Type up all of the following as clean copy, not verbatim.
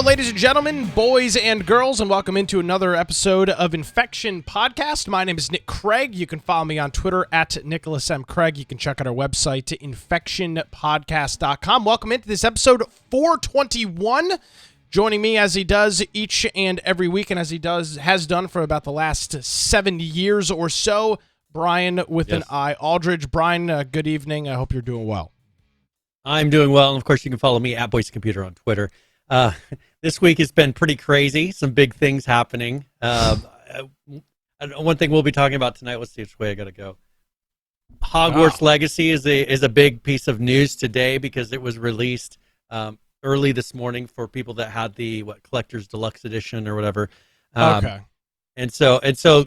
Hello, ladies and gentlemen, boys and girls, and welcome into another episode of Infection Podcast. My name is Nick Craig. You can follow me on Twitter at Nicholas M. Craig. You can check out our website, infectionpodcast.com. Welcome into this episode 421. Joining me as he does each and every week, and as he has done for about the last 70 years or so, Brian with an I, Aldridge. Brian, good evening. I hope you're doing well. I'm doing well, and of course you can follow me at Boyce Computer on Twitter. This week has been pretty crazy. Some big things happening. One thing we'll be talking about tonight. Let's see which way I got to go. Hogwarts Legacy is a big piece of news today because it was released early this morning for people that had the collector's deluxe edition or whatever. Okay. And so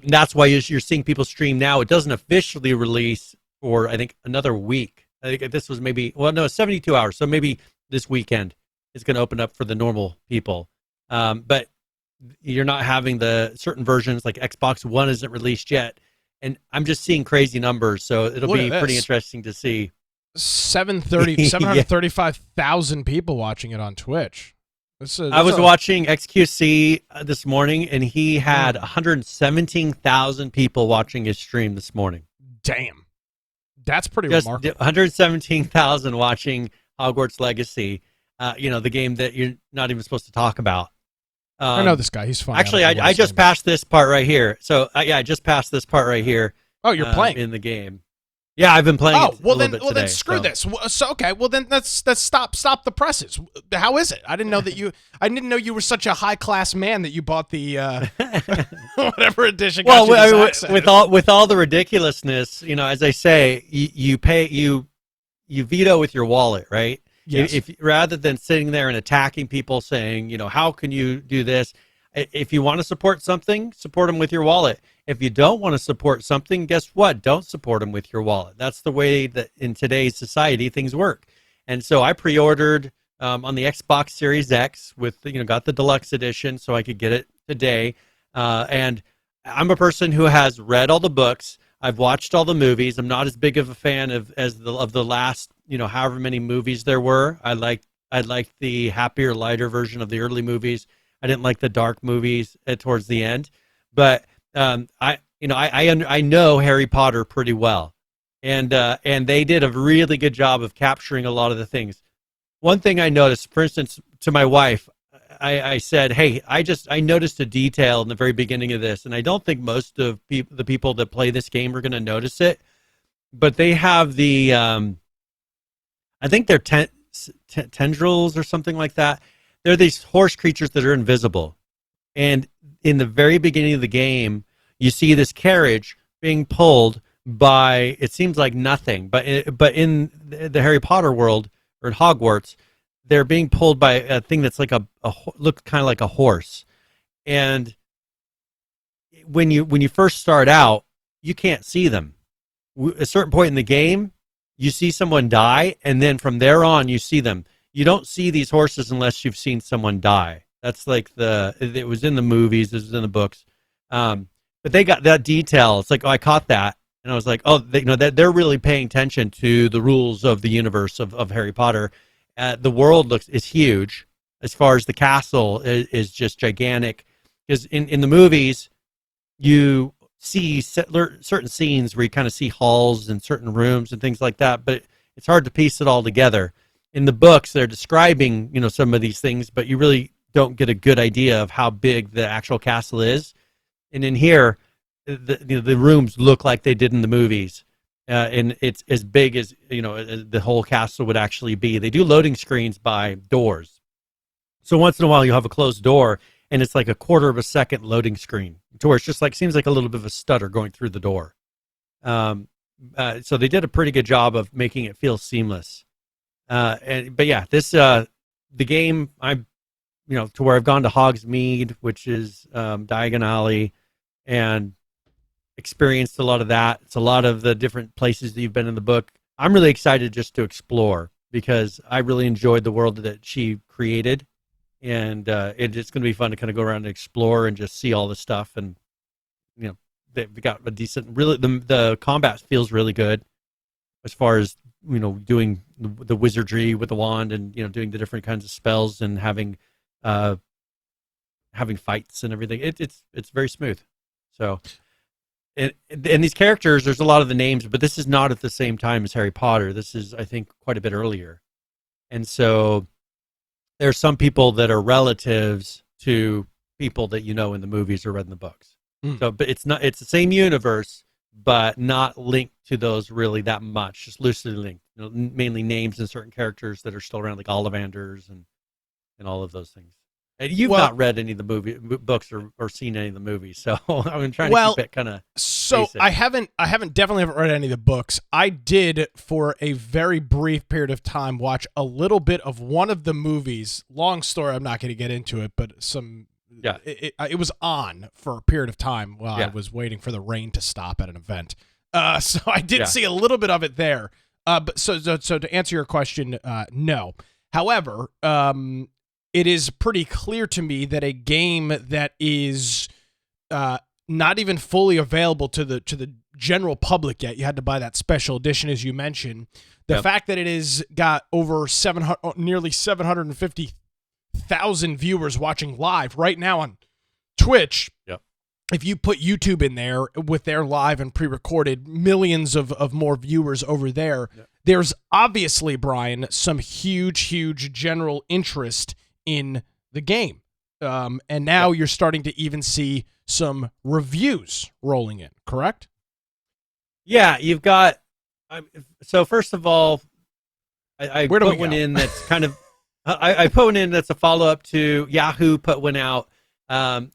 that's why you're seeing people stream now. It doesn't officially release for I think another week. I think this was 72 hours. So maybe this weekend it's going to open up for the normal people. But you're not having the certain versions, like Xbox One isn't released yet. And I'm just seeing crazy numbers, so it'll be pretty interesting to see. 735,000 people watching it on Twitch. I was watching XQC this morning, and he had 117,000 people watching his stream this morning. Damn. That's pretty remarkable. 117,000 watching Hogwarts Legacy. The game that you're not even supposed to talk about. I know this guy. He's fine. Actually, I just passed this part right here. So, I just passed this part right here. Oh, you're playing in the game. Yeah, I've been playing. Oh, well then screw this. So okay, well then let's stop the presses. How is it? I didn't know you were such a high class man that you bought the whatever edition. Well, with all the ridiculousness, as I say, you veto with your wallet, right? Yes. If rather than sitting there and attacking people, saying, how can you do this? If you want to support something, support them with your wallet. If you don't want to support something, guess what? Don't support them with your wallet. That's the way that in today's society things work. And so I pre-ordered on the Xbox Series X with got the deluxe edition so I could get it today. And I'm a person who has read all the books. I've watched all the movies. I'm not as big of a fan of the last however many movies there were. I liked the happier, lighter version of the early movies. I didn't like the dark movies towards the end, but I know Harry Potter pretty well, and they did a really good job of capturing a lot of the things. One thing I noticed, for instance, to my wife, I said, "Hey, I noticed a detail in the very beginning of this, and I don't think most of the people that play this game are going to notice it, but they have the I think they're tendrils or something like that. They're these horse creatures that are invisible. And in the very beginning of the game, you see this carriage being pulled by, it seems like nothing, but in the Harry Potter world, or in Hogwarts, they're being pulled by a thing that's like looks kind of like a horse. And when you first start out, you can't see them. At a certain point in the game, you see someone die, and then from there on, you see them. You don't see these horses unless you've seen someone die. That's like it was in the movies, it was in the books. But they got that detail. It's like, I caught that. And I was like, they're really paying attention to the rules of the universe of Harry Potter. The world is huge. As far as the castle is just gigantic. Because in the movies, you see certain scenes where you kind of see halls and certain rooms and things like that, but it's hard to piece it all together. In the books, they're describing, some of these things, but you really don't get a good idea of how big the actual castle is. And in here, the rooms look like they did in the movies, and it's as big as the whole castle would actually be. They do loading screens by doors, so once in a while you have a closed door, and it's like a quarter of a second loading screen, to where it's just seems like a little bit of a stutter going through the door. So they did a pretty good job of making it feel seamless. The game, to where I've gone to Hogsmeade, which is Diagon Alley, and experienced a lot of that. It's a lot of the different places that you've been in the book. I'm really excited just to explore because I really enjoyed the world that she created, and it's going to be fun to kind of go around and explore and just see all the stuff. And they've got a decent, really the combat feels really good as far as doing the wizardry with the wand and doing the different kinds of spells and having having fights and everything. It's very smooth. So, and these characters, there's a lot of the names, but this is not at the same time as Harry Potter. This is, I think, quite a bit earlier. And so there's some people that are relatives to people that you know in the movies or read in the books. So, but it's the same universe, but not linked to those really that much, just loosely linked. Mainly names and certain characters that are still around, like Ollivanders and all of those things. And you've not read any of the books or seen any of the movies, so I'm trying to keep it kind of. So basic. I definitely haven't read any of the books. I did, for a very brief period of time, watch a little bit of one of the movies. Long story, I'm not going to get into it, but it was on for a period of time while I was waiting for the rain to stop at an event. So I did see a little bit of it there. But so to answer your question, no. However, it is pretty clear to me that a game that is not even fully available to the general public yet, you had to buy that special edition, as you mentioned. The fact that it is got over nearly 750,000 viewers watching live right now on Twitch. Yep. If you put YouTube in there with their live and pre-recorded, millions of more viewers over there. Yep. There's obviously, Brian, some huge general interest in the game. And now you're starting to even see some reviews rolling in, correct? Yeah, you've got... so first of all, I put one in that's kind of... I put one in that's a follow-up to Yahoo put one out.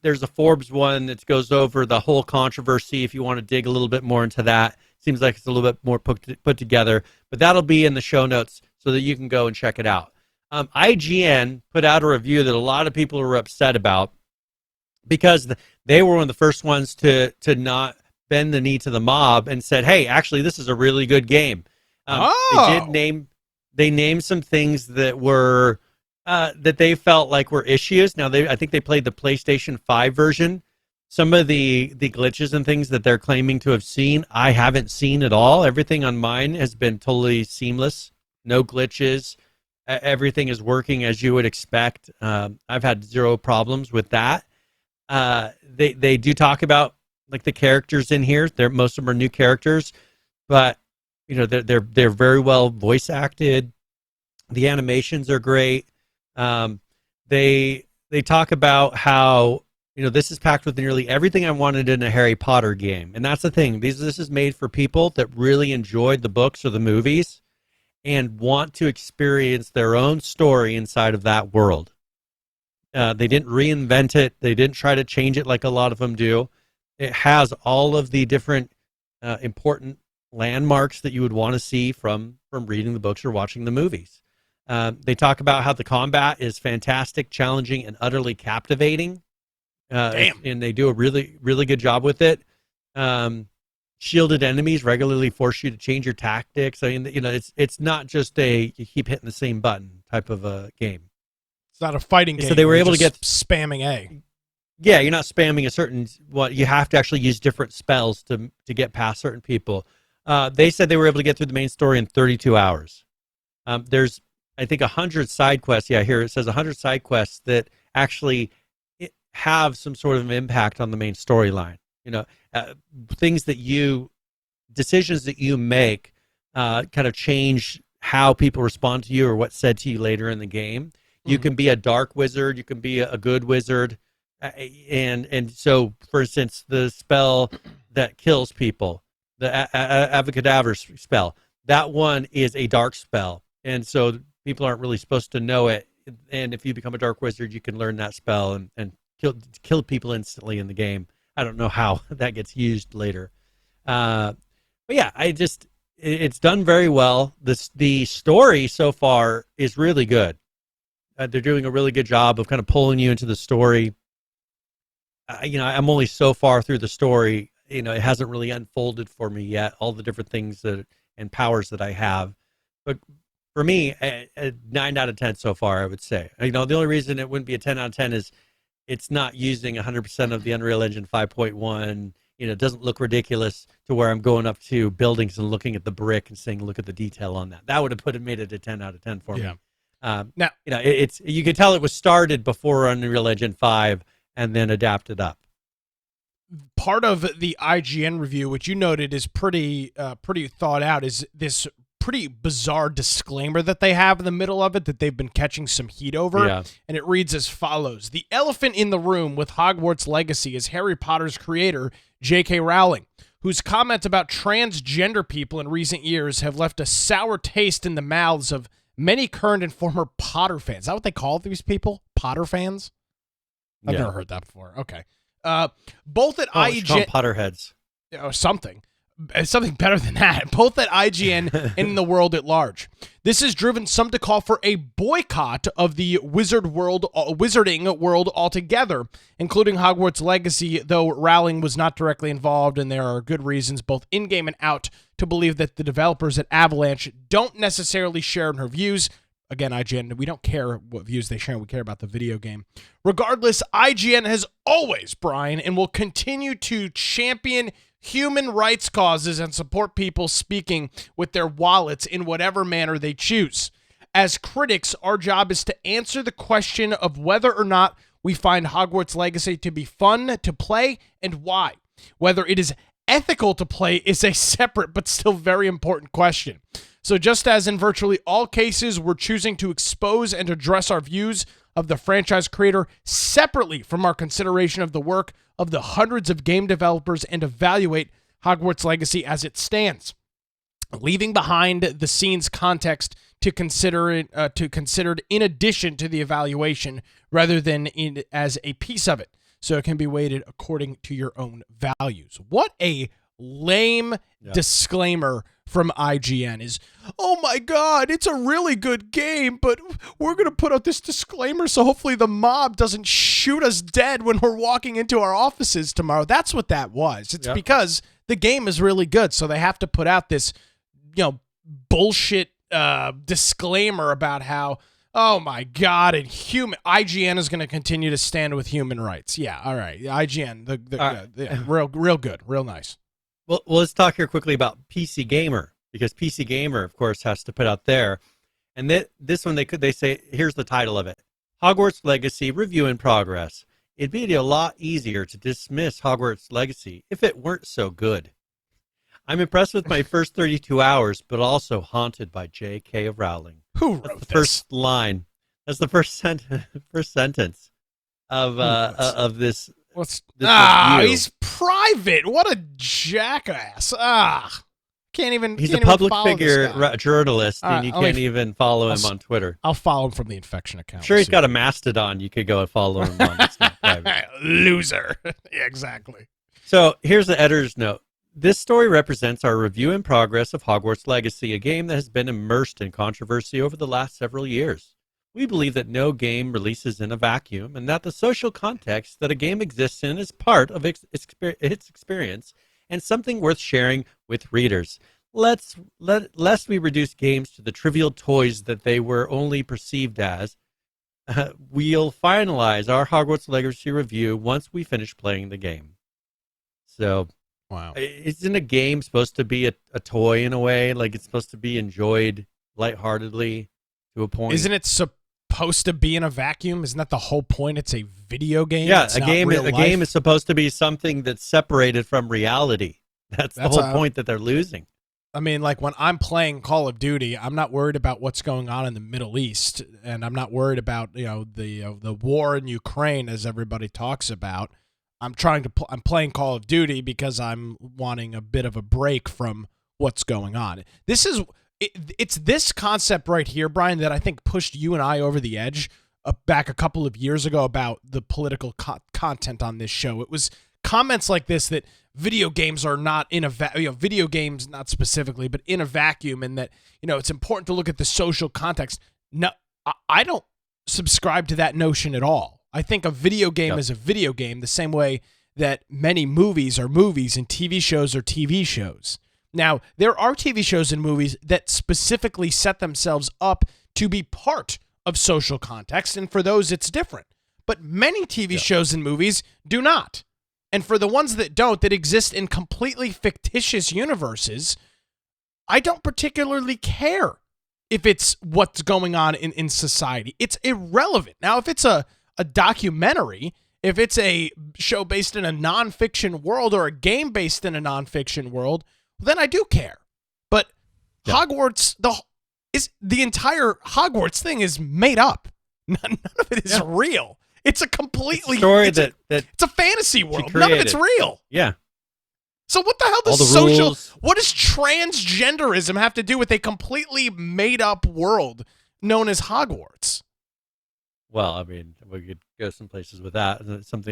There's a Forbes one that goes over the whole controversy if you want to dig a little bit more into that. Seems like it's a little bit more put together, but that'll be in the show notes so that you can go and check it out. IGN put out a review that a lot of people were upset about because they were one of the first ones to not bend the knee to the mob and said, hey, actually, this is a really good game. They named some things that were that they felt like were issues. Now, I think they played the PlayStation 5 version. Some of the glitches and things that they're claiming to have seen, I haven't seen at all. Everything on mine has been totally seamless. No glitches. Everything is working as you would expect. I've had zero problems with that. They do talk about like the characters in here. Most of them are new characters, but you know they're very well voice acted. The animations are great. They talk about how this is packed with nearly everything I wanted in a Harry Potter game, and that's the thing. This is made for people that really enjoyed the books or the movies and want to experience their own story inside of that world. They didn't reinvent it. They didn't try to change it like a lot of them do. It has all of the different important landmarks that you would want to see from reading the books or watching the movies. They talk about how the combat is fantastic, challenging, and utterly captivating. And they do a really, really good job with it. Shielded enemies regularly force you to change your tactics. I mean, it's not just you keep hitting the same button type of a game. It's not a fighting game. So they were able to get spamming A. Yeah, you're not spamming a certain you have to actually use different spells to get past certain people. They said they were able to get through the main story in 32 hours. There's, I think, 100 side quests. Yeah, here it says 100 side quests that actually have some sort of impact on the main storyline. Decisions that you make kind of change how people respond to you or what's said to you later in the game. You can be a dark wizard. You can be a good wizard. And so, for instance, the spell that kills people, the Avocadaver spell, that one is a dark spell. And so people aren't really supposed to know it. And if you become a dark wizard, you can learn that spell and kill people instantly in the game. I don't know how that gets used later. But yeah, it's done very well. The story so far is really good. They're doing a really good job of kind of pulling you into the story. I'm only so far through the story. It hasn't really unfolded for me yet, all the different things and powers that I have. But for me, a 9 out of 10 so far, I would say. The only reason it wouldn't be a 10 out of 10 is it's not using 100% of the Unreal Engine 5.1. It doesn't look ridiculous to where I'm going up to buildings and looking at the brick and saying, look at the detail on that. That would have made it a 10 out of 10 for me. Now, It's you could tell it was started before Unreal Engine 5 and then adapted up. part of the IGN review, which you noted is pretty thought out, is this pretty bizarre disclaimer that they have in the middle of it that they've been catching some heat over. Yeah. And it reads as follows: "The elephant in the room with Hogwarts Legacy is Harry Potter's creator, J.K. Rowling, whose comments about transgender people in recent years have left a sour taste in the mouths of many current and former Potter fans." Is that what they call these people? Potter fans? I've never heard that before. Okay. Both at IGN... Potterheads. Something better than that. Both at IGN and in the world at large. This has driven some to call for a boycott of the wizarding world altogether, including Hogwarts Legacy, though Rowling was not directly involved, and there are good reasons, both in-game and out, to believe that the developers at Avalanche don't necessarily share in her views. Again, IGN, we don't care what views they share. We care about the video game. Regardless, IGN has always, Brian, and will continue to champion human rights causes and support people speaking with their wallets in whatever manner they choose. As critics, our job is to answer the question of whether or not we find Hogwarts Legacy to be fun to play and why. Whether it is ethical to play is a separate but still very important question. So just as in virtually all cases, we're choosing to expose and address our views of the franchise creator separately from our consideration of the work of the hundreds of game developers and evaluate Hogwarts Legacy as it stands, leaving behind the scenes context to consider it considered in addition to the evaluation rather than as a piece of it, so it can be weighted according to your own values. What a lame disclaimer from IGN is, "Oh my God, it's a really good game, but we're going to put out this disclaimer so hopefully the mob doesn't shoot us dead when we're walking into our offices tomorrow." That's what that was. It's because the game is really good, so they have to put out this, bullshit disclaimer about how, oh my God, and IGN is going to continue to stand with human rights. Yeah, all right. IGN, real good, real nice. Well, let's talk here quickly about PC Gamer, because PC Gamer, of course, has to put out there. And this one, they say, here's the title of it: Hogwarts Legacy Review in Progress. It'd be a lot easier to dismiss Hogwarts Legacy if it weren't so good. I'm impressed with my first 32 hours, but also haunted by J.K. Rowling. Who wrote the first line? That's the first sentence of this. He's private. What a jackass. Can't even. He's a public figure, journalist, and you can't even follow him on Twitter. I'll follow him from the infection account. I'm sure he's got a Mastodon. You could go and follow him on. It's not private. Loser. Yeah, exactly. So here's the editor's note. This story represents our review in progress of Hogwarts Legacy, a game that has been immersed in controversy over the last several years. We believe that no game releases in a vacuum, and that the social context that a game exists in is part of its experience and something worth sharing with readers. Lest we reduce games to the trivial toys that they were only perceived as, we'll finalize our Hogwarts Legacy review once we finish playing the game. So, wow. Isn't a game supposed to be a toy in a way? Like, it's supposed to be enjoyed lightheartedly to a point? Isn't it supposed to be in a vacuum? Isn't that the whole point? It's a video game. Yeah, it's a game is supposed to be something that's separated from reality. That's the whole point that they're losing. I mean, like when I'm playing Call of Duty, I'm not worried about what's going on in the Middle East, and I'm not worried about the war in Ukraine as everybody talks about. I'm playing Call of Duty because I'm wanting a bit of a break from what's going on. It's this concept right here, Brian, that I think pushed you and I over the edge back a couple of years ago about the political content on this show. It was comments like this that video games are not in a video games, not specifically, but in a vacuum, and that it's important to look at the social context. No, I don't subscribe to that notion at all. I think a video game is a video game the same way that many movies are movies and TV shows are TV shows. Now, there are TV shows and movies that specifically set themselves up to be part of social context, and for those, it's different. But many TV shows and movies do not. And for the ones that don't, that exist in completely fictitious universes, I don't particularly care if it's what's going on in society. It's irrelevant. Now, if it's a documentary, if it's a show based in a nonfiction world or a game based in a nonfiction world, then I do care. But Hogwarts, the entire Hogwarts thing is made up. None of it is real. It's a completely it's a fantasy world. None of it's real. Yeah. So what the hell does rules. What does transgenderism have to do with a completely made up world known as Hogwarts? Well, I mean, we could go some places with that.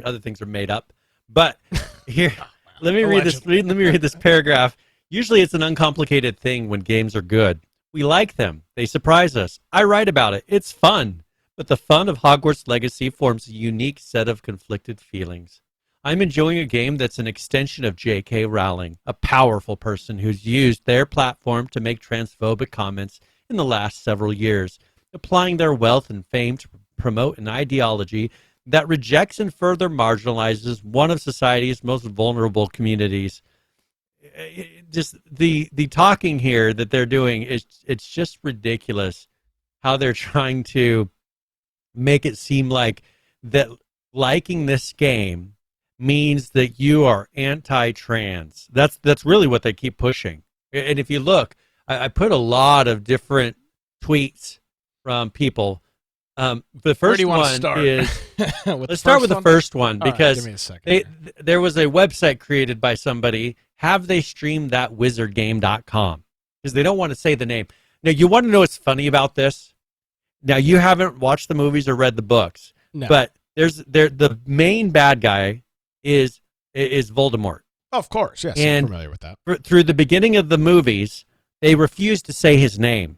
Other things are made up. But here, let me read this. Let me read this paragraph. Usually, it's an uncomplicated thing when games are good. We like them. They surprise us. I write about it. It's fun. But the fun of Hogwarts Legacy forms a unique set of conflicted feelings. I'm enjoying a game that's an extension of J.K. Rowling, a powerful person who's used their platform to make transphobic comments in the last several years, applying their wealth and fame to promote an ideology that rejects and further marginalizes one of society's most vulnerable communities. Just the talking here that they're doing, it's just ridiculous how they're trying to make it seem like that liking this game means that you are anti-trans. That's really what they keep pushing. And if you look, I put a lot of different tweets from people. The first one is let's start with the first one because give me a second. There was a website created by somebody. Have they streamed that wizardgame.com? Because they don't want to say the name. Now, you want to know what's funny about this? Now, you haven't watched the movies or read the books, but the main bad guy is Voldemort. Oh, of course, yes, and I'm familiar with that. Through the beginning of the movies, they refuse to say his name.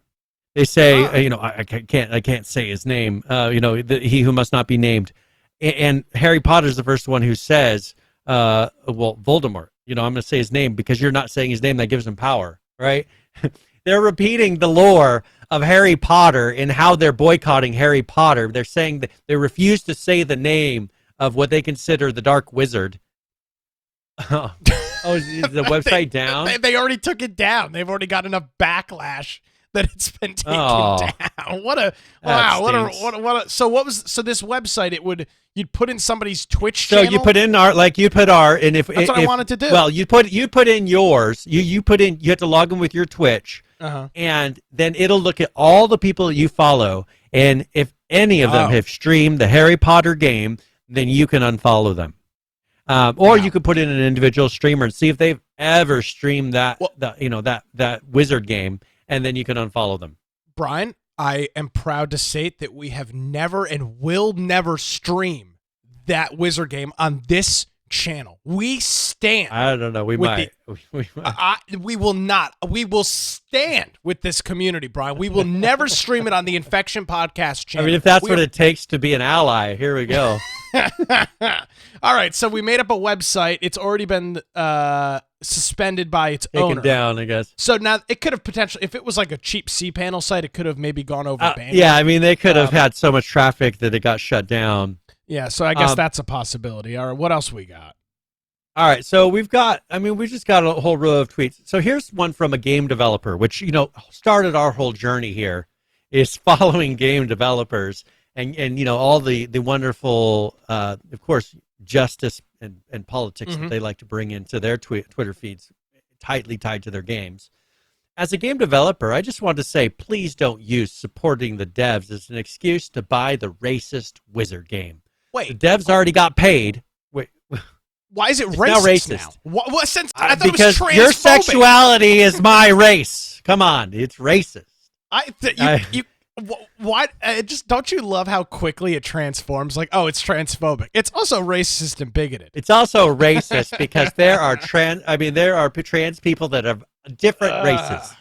They say, I can't say his name. He who must not be named. And Harry Potter's the first one who says, Voldemort. I'm going to say his name because you're not saying his name. That gives him power, right? They're repeating the lore of Harry Potter and how they're boycotting Harry Potter. They're saying that they refuse to say the name of what they consider the Dark Wizard. Is the website down? They already took it down. They've already got enough backlash that it's been taken down. So this website, you'd put in somebody's Twitch channel. So you put in our, and if that's what I wanted to do. Well, you put in yours. You have to log in with your Twitch, and then it'll look at all the people you follow, and if any of them have streamed the Harry Potter game, then you can unfollow them. Or you could put in an individual streamer and see if they've ever streamed that wizard game, and then you can unfollow them. Brian, I am proud to state that we have never and will never stream that wizard game on this channel. We stand. I don't know. We might. We will not. We will stand with this community, Brian. We will never stream it on the Infection Podcast channel. I mean, if that's what it takes to be an ally, here we go. All right, so we made up a website. It's already been suspended by its owner. Taken down, I guess. So now it could have potentially, if it was like a cheap cPanel site, it could have maybe gone over bandwidth. Yeah, I mean, they could have had so much traffic that it got shut down. Yeah, so I guess that's a possibility. All right, what else we got? All right, so we just got a whole row of tweets. So here's one from a game developer, which, started our whole journey here, is following game developers and all the wonderful, of course, justice and politics that they like to bring into their Twitter feeds, tightly tied to their games. As a game developer, I just want to say, please don't use supporting the devs as an excuse to buy the racist wizard game. Wait. The devs already got paid. Wait. Why is it racist now? What sense? I thought because it was transphobic. Your sexuality is my race. Come on, it's racist. Why? Just don't you love how quickly it transforms? Like, oh, it's transphobic. It's also racist and bigoted. It's also racist because there are trans people that have different races.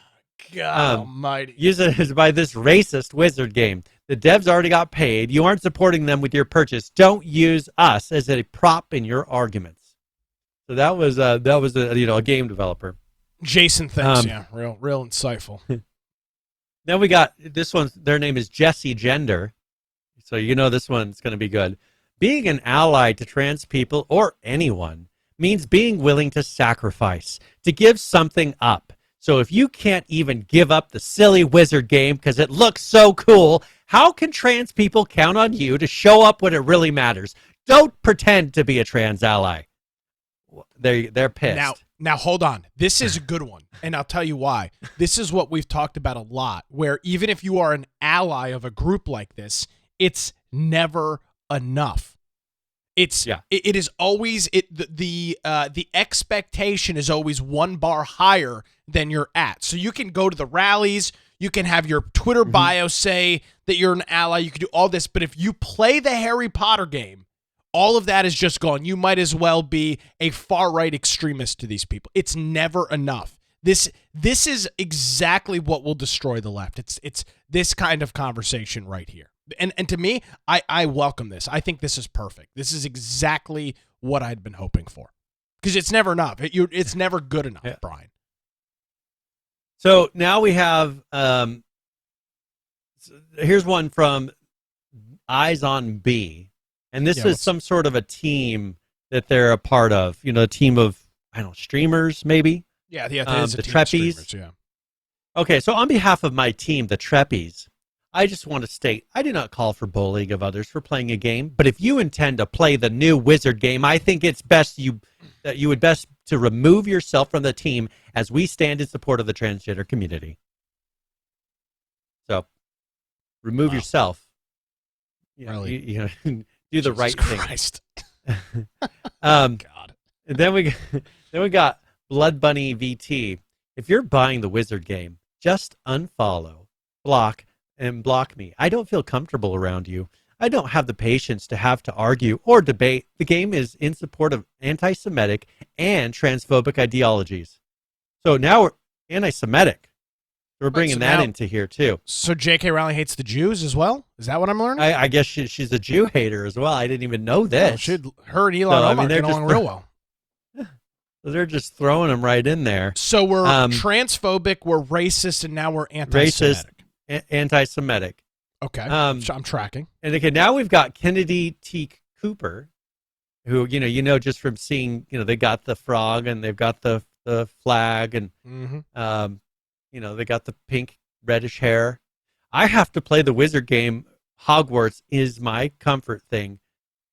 God almighty. Use it by this racist wizard game. The devs already got paid. You aren't supporting them with your purchase. Don't use us as a prop in your arguments. So that was a game developer. Jason, thanks. Real insightful. Then we got this one. Their name is Jesse Gender. So this one's going to be good. Being an ally to trans people or anyone means being willing to sacrifice, to give something up, So if you can't even give up the silly wizard game because it looks so cool, how can trans people count on you to show up when it really matters? Don't pretend to be a trans ally. They're pissed. Now hold on. This is a good one, and I'll tell you why. This is what we've talked about a lot, where even if you are an ally of a group like this, it's never enough. It is always the expectation is always one bar higher than you're at. So you can go to the rallies, you can have your Twitter bio say that you're an ally, you can do all this, but if you play the Harry Potter game, all of that is just gone. You might as well be a far-right extremist to these people. It's never enough. This is exactly what will destroy the left. It's this kind of conversation right here. And to me, I welcome this. I think this is perfect. This is exactly what I'd been hoping for. Because it's never enough. It's never good enough, Brian. So now we have, here's one from Eyes on B. And this is some sort of a team that they're a part of. You know, a team of, I don't know, streamers maybe? Yeah, it is the a team Treppies. of streamers, yeah. Okay, so on behalf of my team, the Treppies, I just want to state, I do not call for bullying of others for playing a game, but if you intend to play the new Wizard game, I think it's best that you would best to remove yourself from the team as we stand in support of the transgender community. So, remove yourself. Really? You know, do the right Christ. thing. God. And then we got Blood Bunny VT. If you're buying the Wizard game, just unfollow, block me. I don't feel comfortable around you. I don't have the patience to have to argue or debate. The game is in support of anti-Semitic and transphobic ideologies. So now we're anti-Semitic. We're bringing that into here, too. So J.K. Rowling hates the Jews as well? Is that what I'm learning? I guess she's a Jew hater as well. I didn't even know this. Her and Elon Omar get along real well. So they're just throwing them right in there. So we're transphobic, we're racist, and now we're anti-Semitic. Racist, anti-Semitic. Okay, I'm tracking. And okay, now we've got Kennedy T. Cooper, who you know just from seeing, they got the frog and they've got the flag and they got the pink reddish hair. I have to play the Wizard game. Hogwarts is my comfort thing.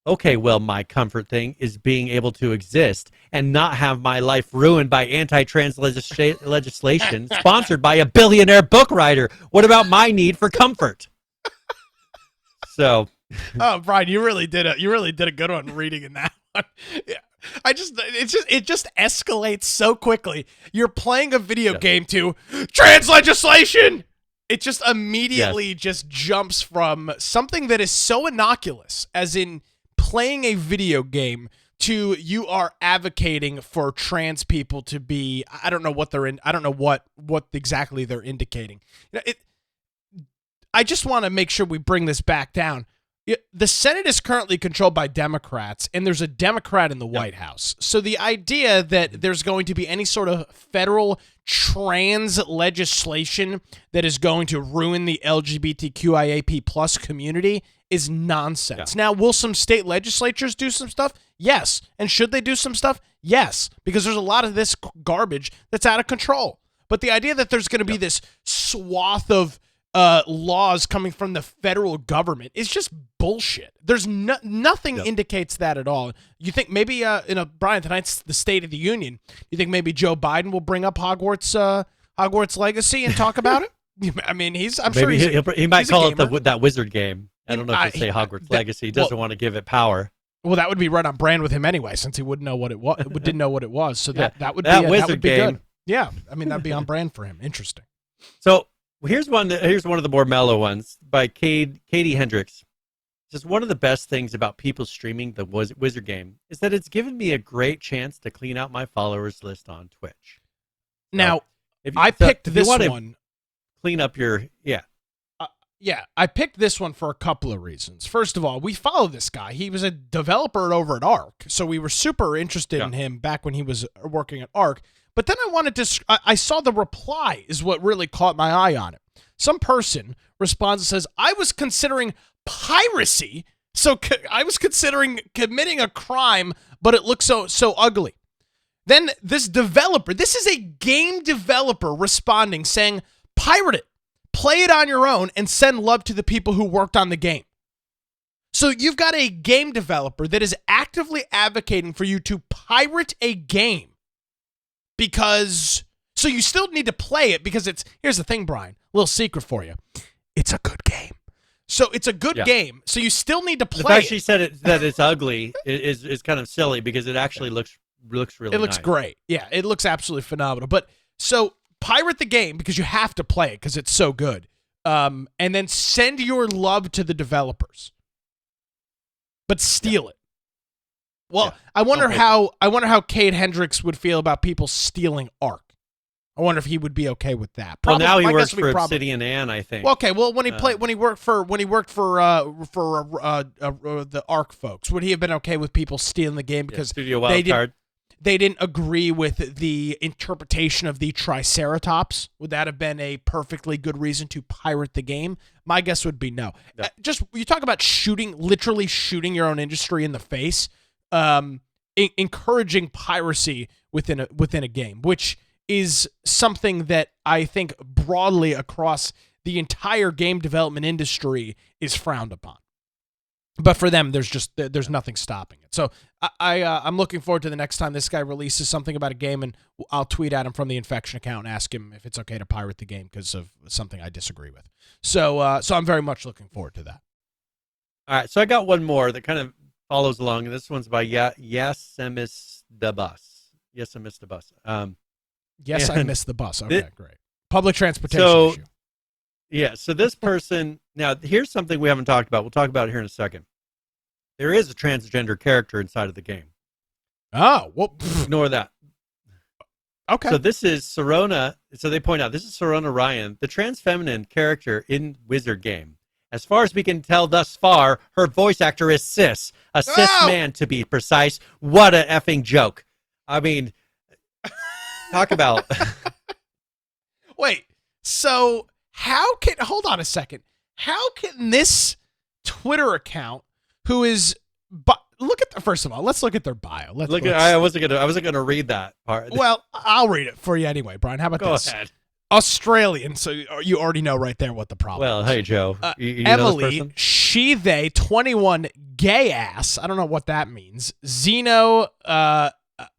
Okay, well, my comfort thing is being able to exist and not have my life ruined by anti-trans legislation sponsored by a billionaire book writer. What about my need for comfort? So, Brian, you really did a good one reading in that one. Yeah. It just escalates so quickly. You're playing a video game to trans legislation. It just immediately just jumps from something that is so innocuous, as in playing a video game, to you are advocating for trans people to be, I don't know what they're in. I don't know what exactly they're indicating. I just want to make sure we bring this back down. The Senate is currently controlled by Democrats, and there's a Democrat in the White House. So the idea that there's going to be any sort of federal trans legislation that is going to ruin the LGBTQIAP plus community is nonsense. Yeah. Now, will some state legislatures do some stuff? Yes. And should they do some stuff? Yes. Because there's a lot of this garbage that's out of control. But the idea that there's going to be this swath of laws coming from the federal government is just bullshit. There's nothing indicates that at all. You think maybe, Brian, tonight's the State of the Union. You think maybe Joe Biden will bring up Hogwarts Legacy and talk about it? I mean, I'm sure he might call it that Wizard game. I don't know if he'll say Hogwarts Legacy. He doesn't want to give it power. Well, that would be right on brand with him anyway, since he wouldn't know what it was. Didn't know what it was. So that would that be Wizard that would be game. good. Yeah, I mean that'd be on brand for him. Interesting. So. Here's one of the more mellow ones by Katie Hendricks. Just one of the best things about people streaming the Wizard game is that it's given me a great chance to clean out my followers list on Twitch. Now, I picked this one. Clean up your I picked this one for a couple of reasons. First of all, we follow this guy. He was a developer over at Arc, so we were super interested in him back when he was working at Arc. But then I saw the reply is what really caught my eye on it. Some person responds and says, I was considering piracy, so I was considering committing a crime, but it looks so ugly. Then this developer, this is a game developer responding saying, pirate it, play it on your own, and send love to the people who worked on the game. So you've got a game developer that is actively advocating for you to pirate a game because, so you still need to play it because here's the thing, Brian, little secret for you. It's a good game. So it's a good game. So you still need to play it. The fact she said that it's ugly is kind of silly because it actually looks really It looks nice. great. Yeah, it looks absolutely phenomenal. But so pirate the game because you have to play it because it's so good. And then send your love to the developers. But steal it. Well, I wonder how Cade Hendricks would feel about people stealing Ark. I wonder if he would be okay with that. Well, now he works for Obsidian Ann, I think. Well, okay. Well, when he worked for the Ark folks, would he have been okay with people stealing the game because Studio Wildcard? They didn't agree with the interpretation of the Triceratops? Would that have been a perfectly good reason to pirate the game? My guess would be no. Just you talk about literally shooting your own industry in the face, encouraging piracy within a game, which is something that I think broadly across the entire game development industry is frowned upon. But for them, there's nothing stopping it. So I'm looking forward to the next time this guy releases something about a game, and I'll tweet at him from the Infection account and ask him if it's okay to pirate the game because of something I disagree with. So I'm very much looking forward to that. All right, so I got one more that kind of follows along, and this one's by Yes, I Missed the Bus. Yes, I Missed the Bus. Yes, I missed the bus. Okay, great. Public transportation issue. Yeah, so this person, now here's something we haven't talked about. We'll talk about it here in a second. There is a transgender character inside of the game. Oh, well. Ignore that. Okay. So this is Sorona. So they point out, this is Sorona Ryan, the trans feminine character in Wizard game. As far as we can tell thus far, her voice actor is cis. A cis man, to be precise. What a effing joke. I mean, talk about... Wait, so hold on a second. How can this Twitter account, who is, first of all, let's look at their bio. I wasn't gonna read that part. Well, I'll read it for you anyway, Brian. How about this? Go ahead. Australian, so you already know right there what the problem is. Well, hey, Joe. You Emily, know this person? she, they, 21, gay ass. I don't know what that means. Xeno,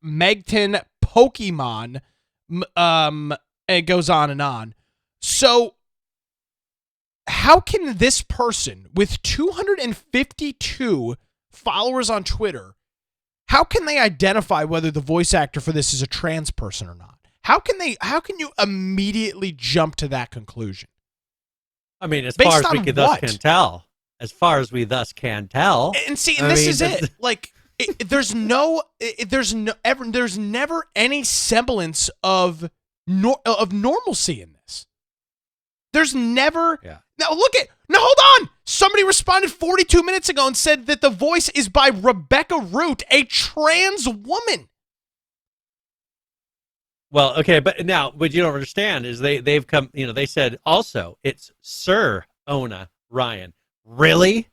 Megton, Pokemon, it goes on and on. So, how can this person with 252 followers on Twitter, how can they identify whether the voice actor for this is a trans person or not? How can you immediately jump to that conclusion? I mean, as far as we thus can tell. As far as we thus can tell. And see, this is it. Like, there's never any semblance of normalcy in this. There's never. Yeah. Now hold on. Somebody responded 42 minutes ago and said that the voice is by Rebecca Root, a trans woman. Well, okay, but what you don't understand is they've come. They said also it's Sir Ona Ryan. Really?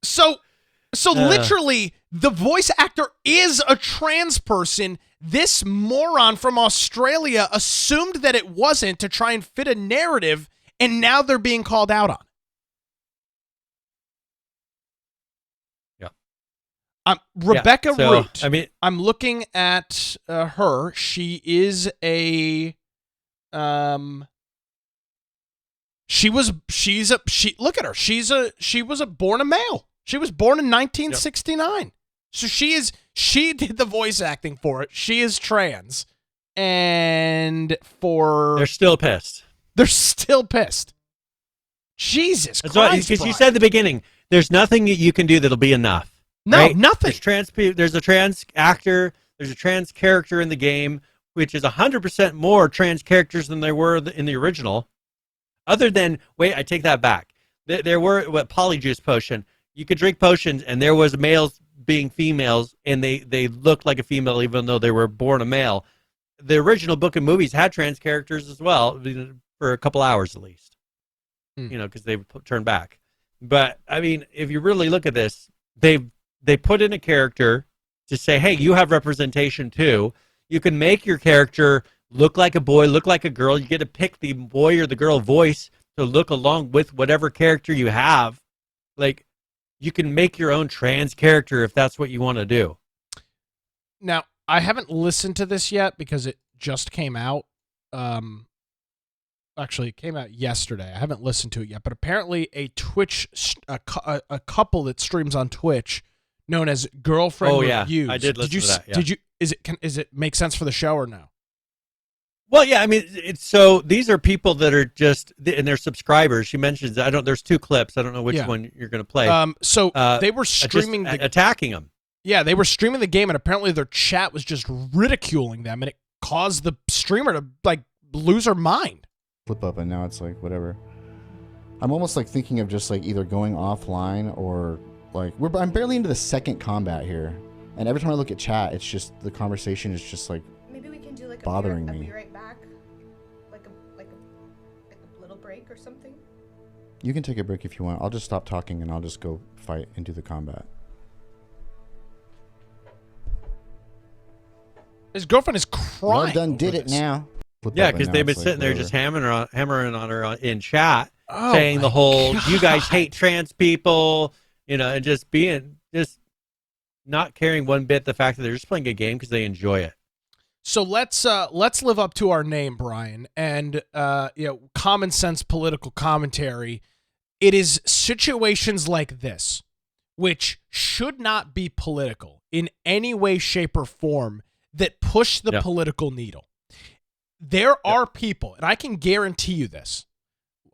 So literally, the voice actor is a trans person. This moron from Australia assumed that it wasn't to try and fit a narrative, and now they're being called out on. Yeah. Rebecca Root. I mean, I'm looking at her. She is a look at her. She was born a male. She was born in 1969. Yep. So she did the voice acting for it. She is trans. And they're still pissed. They're still pissed. Jesus Christ. Because you said at the beginning, there's nothing that you can do that'll be enough. No, right? Nothing. There's a trans actor, there's a trans character in the game, which is 100% more trans characters than there were in the original. Other than, I take that back. There were, polyjuice potion. You could drink potions, and there was males being females, and they looked like a female even though they were born a male. The original book and movies had trans characters as well, for a couple hours at least. Because they turned back. But, I mean, if you really look at this, they put in a character to say, hey, you have representation too. You can make your character look like a boy, look like a girl. You get to pick the boy or the girl voice to look along with whatever character you have. Like, you can make your own trans character if that's what you want to do. Now, I haven't listened to this yet because it just came out. Actually, it came out yesterday. I haven't listened to it yet, but apparently a couple that streams on Twitch known as Girlfriend Reviews. I did listen to that. Yeah. Is it make sense for the show or no? Well, yeah, I mean, so these are people that are just, and they're subscribers. She mentions, there's 2 clips. I don't know which one you're going to play. They were streaming attacking them. Yeah, they were streaming the game, and apparently their chat was just ridiculing them, and it caused the streamer to like lose her mind. Flip up, and now it's like whatever. I'm almost like thinking of just like either going offline or like I'm barely into the second combat here, and every time I look at chat, it's just the conversation is just like maybe we can do like bothering I'll me. be right back, like a little break or something. You can take a break if you want. I'll just stop talking and I'll just go fight and do the combat. His girlfriend is crying. Well done, did it now. Yeah, because they've been sitting there just hammering on her in chat, saying the whole God. You guys hate trans people, and just not caring one bit the fact that they're just playing a game because they enjoy it. So let's live up to our name, Brian, and common sense political commentary. It is situations like this, which should not be political in any way, shape, or form, that push the political needle. There are people, and I can guarantee you this.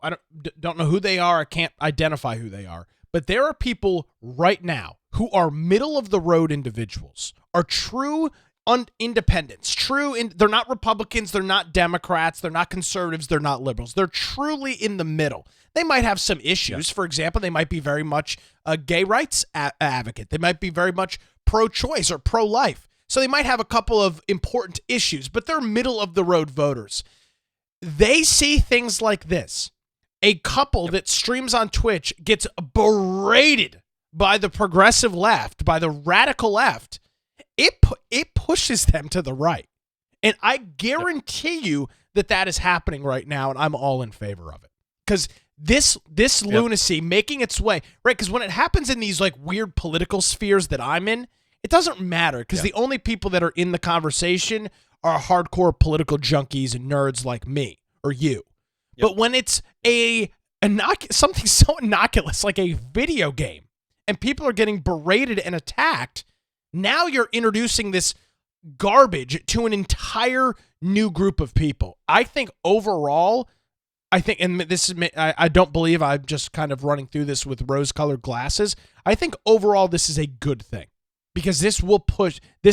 I don't know who they are. I can't identify who they are. But there are people right now who are middle-of-the-road individuals, are true independents, they're not Republicans, they're not Democrats, they're not conservatives, they're not liberals. They're truly in the middle. They might have some issues. For example, they might be very much a gay rights advocate. They might be very much pro-choice or pro-life. So they might have a couple of important issues, but they're middle-of-the-road voters. They see things like this. A couple that streams on Twitch gets berated by the progressive left, by the radical left. It pushes them to the right. And I guarantee you that is happening right now, and I'm all in favor of it. Because this lunacy making its way, right? Because when it happens in these like weird political spheres that I'm in, it doesn't matter because the only people that are in the conversation are hardcore political junkies and nerds like me or you. Yep. But when it's something so innocuous like a video game and people are getting berated and attacked, now you're introducing this garbage to an entire new group of people. I think overall, and this is, I don't believe I'm just kind of running through this with rose-colored glasses. I think overall this is a good thing. Because this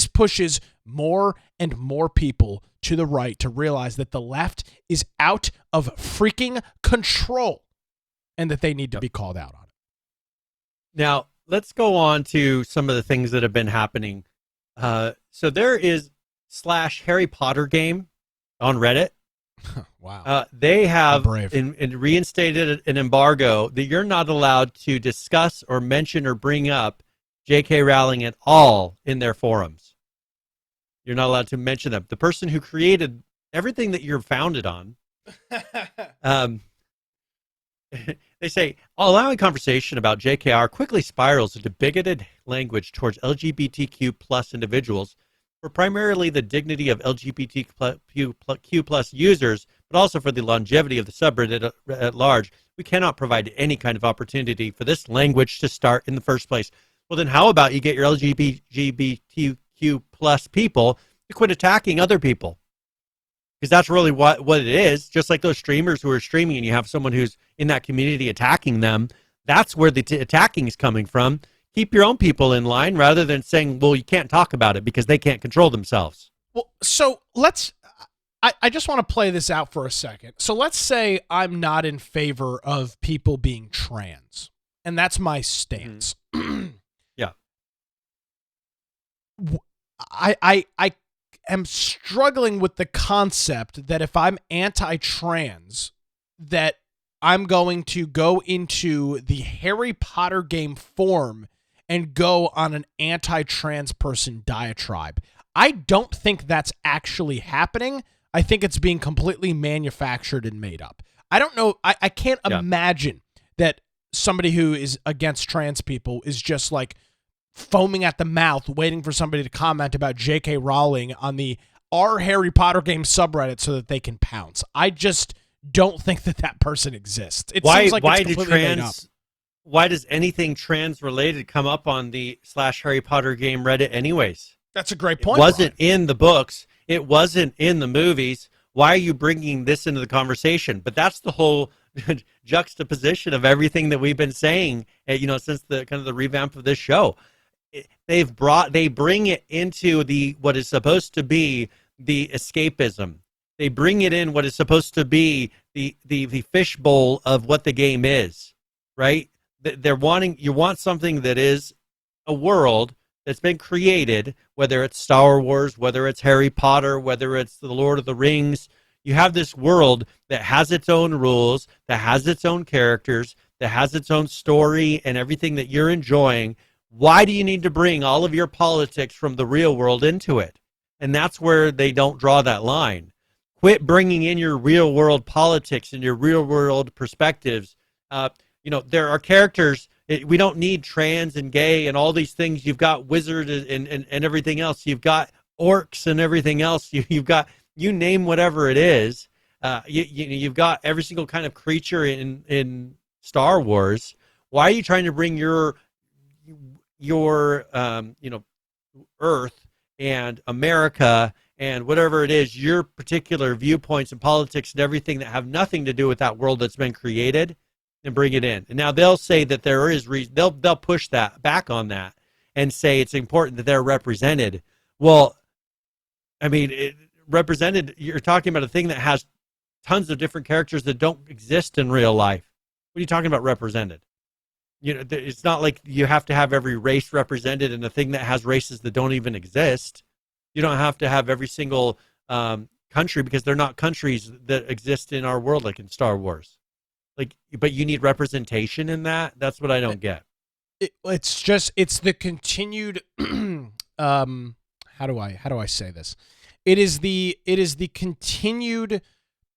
pushes more and more people to the right to realize that the left is out of freaking control and that they need to be called out on it. Now, let's go on to some of the things that have been happening. So there is /Harry Potter game on Reddit. Wow. They have reinstated an embargo that you're not allowed to discuss or mention or bring up J.K. Rowling at all in their forums. You're not allowed to mention them. The person who created everything that you're founded on, they say, allowing conversation about JKR quickly spirals into bigoted language towards LGBTQ plus individuals for primarily the dignity of LGBTQ plus users, but also for the longevity of the subreddit at large. We cannot provide any kind of opportunity for this language to start in the first place. Well, then how about you get your LGBTQ plus people to quit attacking other people? Because that's really what it is. Just like those streamers who are streaming and you have someone who's in that community attacking them, that's where the attacking is coming from. Keep your own people in line rather than saying, well, you can't talk about it because they can't control themselves. Well, so I just want to play this out for a second. So let's say I'm not in favor of people being trans, and that's my stance. Yeah. I am struggling with the concept that if I'm anti-trans, that I'm going to go into the Harry Potter game form and go on an anti-trans person diatribe. I don't think that's actually happening. I think it's being completely manufactured and made up. I don't know. I can't imagine that somebody who is against trans people is just like foaming at the mouth, waiting for somebody to comment about J.K. Rowling on the Our Harry Potter game subreddit so that they can pounce. I just don't think that person exists. It seems like it's completely made up. Why does anything trans related come up on the /Harry Potter game Reddit anyways? That's a great point. It wasn't in the books. It wasn't in the movies. Why are you bringing this into the conversation? But that's the whole juxtaposition of everything that we've been saying, since the kind of the revamp of this show. They bring it into what is supposed to be the escapism. They bring it in what is supposed to be the fishbowl of what the game is, right? You want something that is a world that's been created, whether it's Star Wars, whether it's Harry Potter, whether it's the Lord of the Rings. You have this world that has its own rules, that has its own characters, that has its own story and everything that you're enjoying. Why do you need to bring all of your politics from the real world into it? And that's where they don't draw that line. Quit bringing in your real world politics and your real world perspectives. There are characters. We don't need trans and gay and all these things. You've got wizards and everything else. You've got orcs and everything else. You've got, you name whatever it is. You've got every single kind of creature in Star Wars. Why are you trying to bring your Earth and America and whatever it is, your particular viewpoints and politics and everything that have nothing to do with that world that's been created, and bring it in? And now they'll say that there is reason. They'll push that back on that and say it's important that they're represented. Well, I mean, represented. You're talking about a thing that has tons of different characters that don't exist in real life. What are you talking about represented? It's not like you have to have every race represented in a thing that has races that don't even exist. You don't have to have every single country, because they're not countries that exist in our world, like in Star Wars. But you need representation in that. That's what I don't get. It's the continued. How do I say this? It is the continued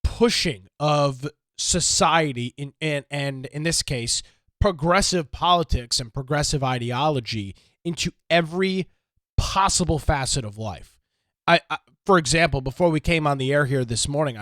pushing of society and in this case, progressive politics and progressive ideology into every possible facet of life. For example, before we came on the air here this morning,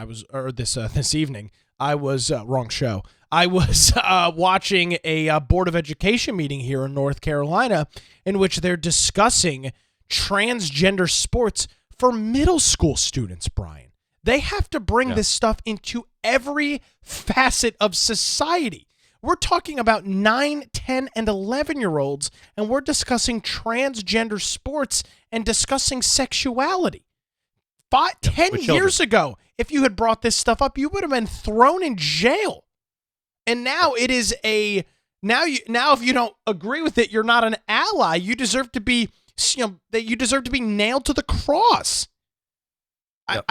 this evening, I was wrong show. I was watching a Board of Education meeting here in North Carolina in which they're discussing transgender sports for middle school students, Brian. They have to bring this stuff into every facet of society. We're talking about 9, 10, and 11-year-olds, and we're discussing transgender sports and discussing sexuality. 10 years ago, if you had brought this stuff up, you would have been thrown in jail. And now it is now if you don't agree with it, you're not an ally. You deserve to be nailed to the cross. Yep.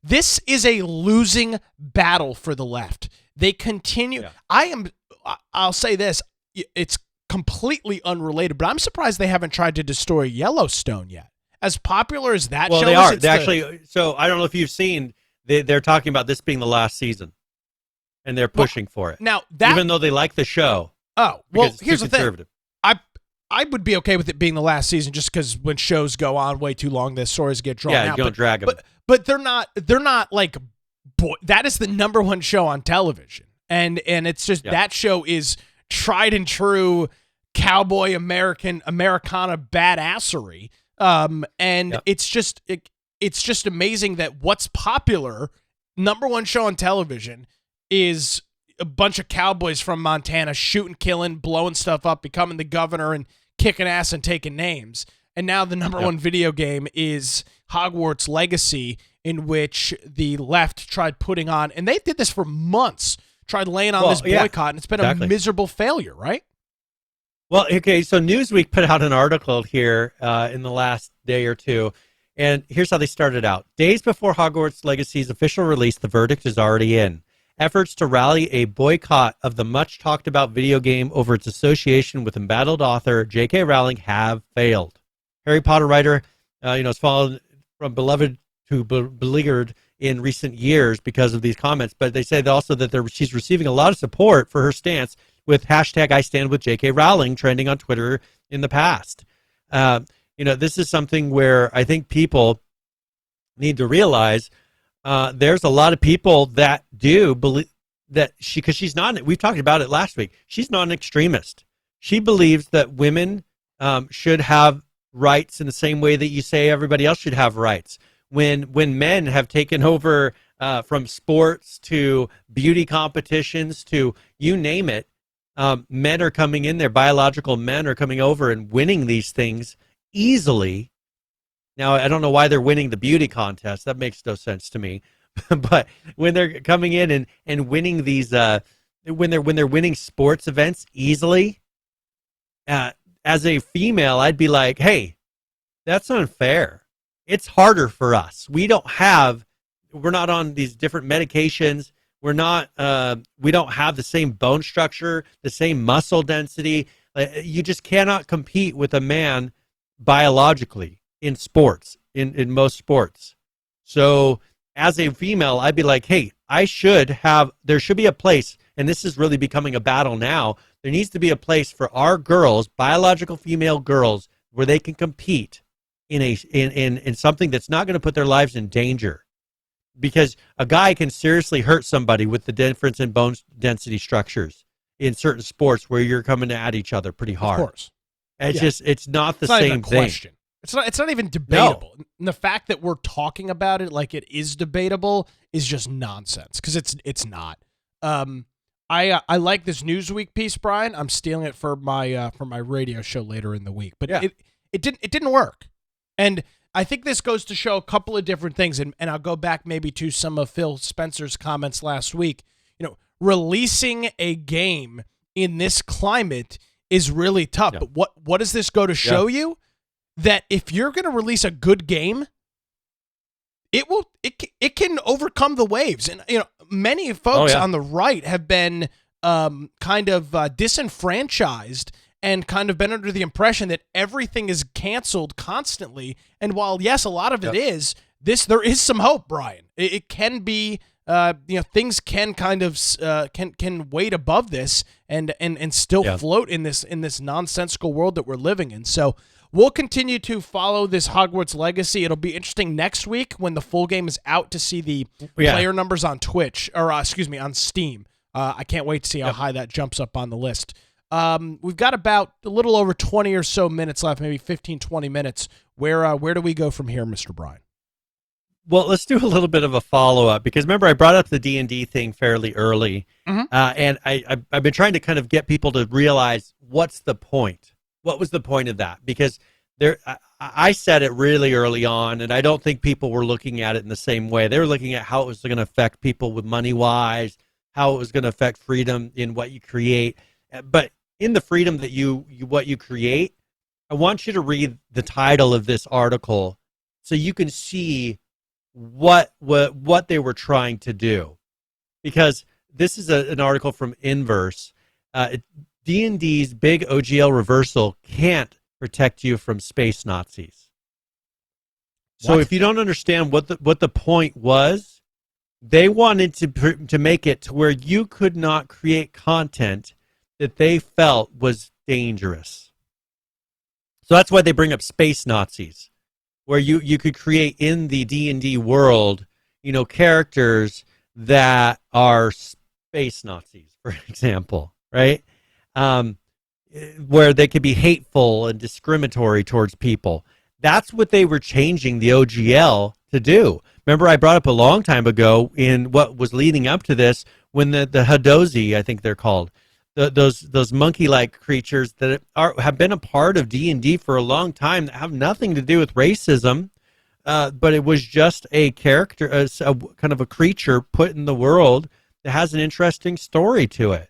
This is a losing battle for the left. They continue. Yeah. I'll say this. It's completely unrelated, but I'm surprised they haven't tried to destroy Yellowstone yet. As popular as that show is. Well, they are. So I don't know if you've seen, they're talking about this being the last season, and they're pushing for it. Now, even though they like the show. Oh, well, here's the thing. I would be okay with it being the last season, just because when shows go on way too long, the stories get drawn out. Yeah, you don't drag them. But they're not like, that is the #1 show on television. And it's just, that show is tried and true cowboy Americana badassery. It's just amazing that what's popular, #1 show on television, is a bunch of cowboys from Montana shooting, killing, blowing stuff up, becoming the governor and kicking ass and taking names. And now the #1 video game is Hogwarts Legacy, in which the left tried putting on, and they did this for months, tried laying on this boycott, and it's been a miserable failure, right? Well, okay, so Newsweek put out an article here in the last day or two, and here's how they started out. Days before Hogwarts Legacy's official release, the verdict is already in. efforts to rally a boycott of the much talked about video game over its association with embattled author J.K. Rowling have failed. Harry Potter writer, has fallen from beloved to beleaguered in recent years because of these comments, but they say also that she's receiving a lot of support for her stance with hashtag I stand with J.K. Rowling trending on Twitter in the past. This is something where I think people need to realize there's a lot of people that do believe that because she's not, we've talked about it last week, she's not an extremist. She believes that women should have rights in the same way that you say everybody else should have rights. When men have taken over from sports to beauty competitions to you name it, men are coming in there, biological men are coming over and winning these things easily. Now, I don't know why they're winning the beauty contest. That makes no sense to me. But when they're coming in and winning these, when they're winning sports events easily, as a female, I'd be like, hey, that's unfair. It's harder for us. We're not on these different medications. We don't have the same bone structure, the same muscle density. You just cannot compete with a man biologically in sports, in most sports. So as a female, I'd be like, hey, there should be a place, and this is really becoming a battle now. There needs to be a place for our girls, biological female girls, where they can compete in something that's not going to put their lives in danger. Because a guy can seriously hurt somebody with the difference in bone density structures in certain sports where you're coming at each other pretty hard. Of course. It's not the same thing. Question. It's not even debatable. No. And the fact that we're talking about it like it is debatable is just nonsense, because it's not. I like this Newsweek piece, Brian. I'm stealing it for my radio show later in the week. But it didn't work. And I think this goes to show a couple of different things, and I'll go back maybe to some of Phil Spencer's comments last week. Releasing a game in this climate is really tough. Yeah. But what does this go to show you? That if you're going to release a good game, it can overcome the waves. And many folks on the right have been kind of disenfranchised and kind of been under the impression that everything is canceled constantly. And while, yes, a lot of it is, there is some hope, Brian. It can be, things can kind of can wait above this and still float in this nonsensical world that we're living in. So we'll continue to follow this Hogwarts Legacy. It'll be interesting next week when the full game is out to see the player numbers on Twitch, or on Steam. I can't wait to see how high that jumps up on the list. We've got about a little over 20 or so minutes left, maybe 15, 20 minutes. Where do we go from here, Mr. Brian? Well, let's do a little bit of a follow-up, because remember I brought up the D&D thing fairly early, and I've been trying to kind of get people to realize what's the point. What was the point of that? Because I said it really early on, and I don't think people were looking at it in the same way. They were looking at how it was going to affect people with money-wise, how it was going to affect freedom in what you create. But in the freedom that what you create, I want you to read the title of this article so you can see what they were trying to do. Because this is an article from Inverse. D&D's big OGL reversal can't protect you from space Nazis. So if you don't understand what the point was, they wanted to make it to where you could not create content that they felt was dangerous. So that's why they bring up space Nazis, where you could create in the D&D world, characters that are space Nazis, for example, right? Where they could be hateful and discriminatory towards people. That's what they were changing the OGL to do. Remember, I brought up a long time ago in what was leading up to this, when the Hadozi, I think they're called, those monkey-like creatures that have been a part of D&D for a long time that have nothing to do with racism, but it was just a character, a kind of a creature put in the world that has an interesting story to it.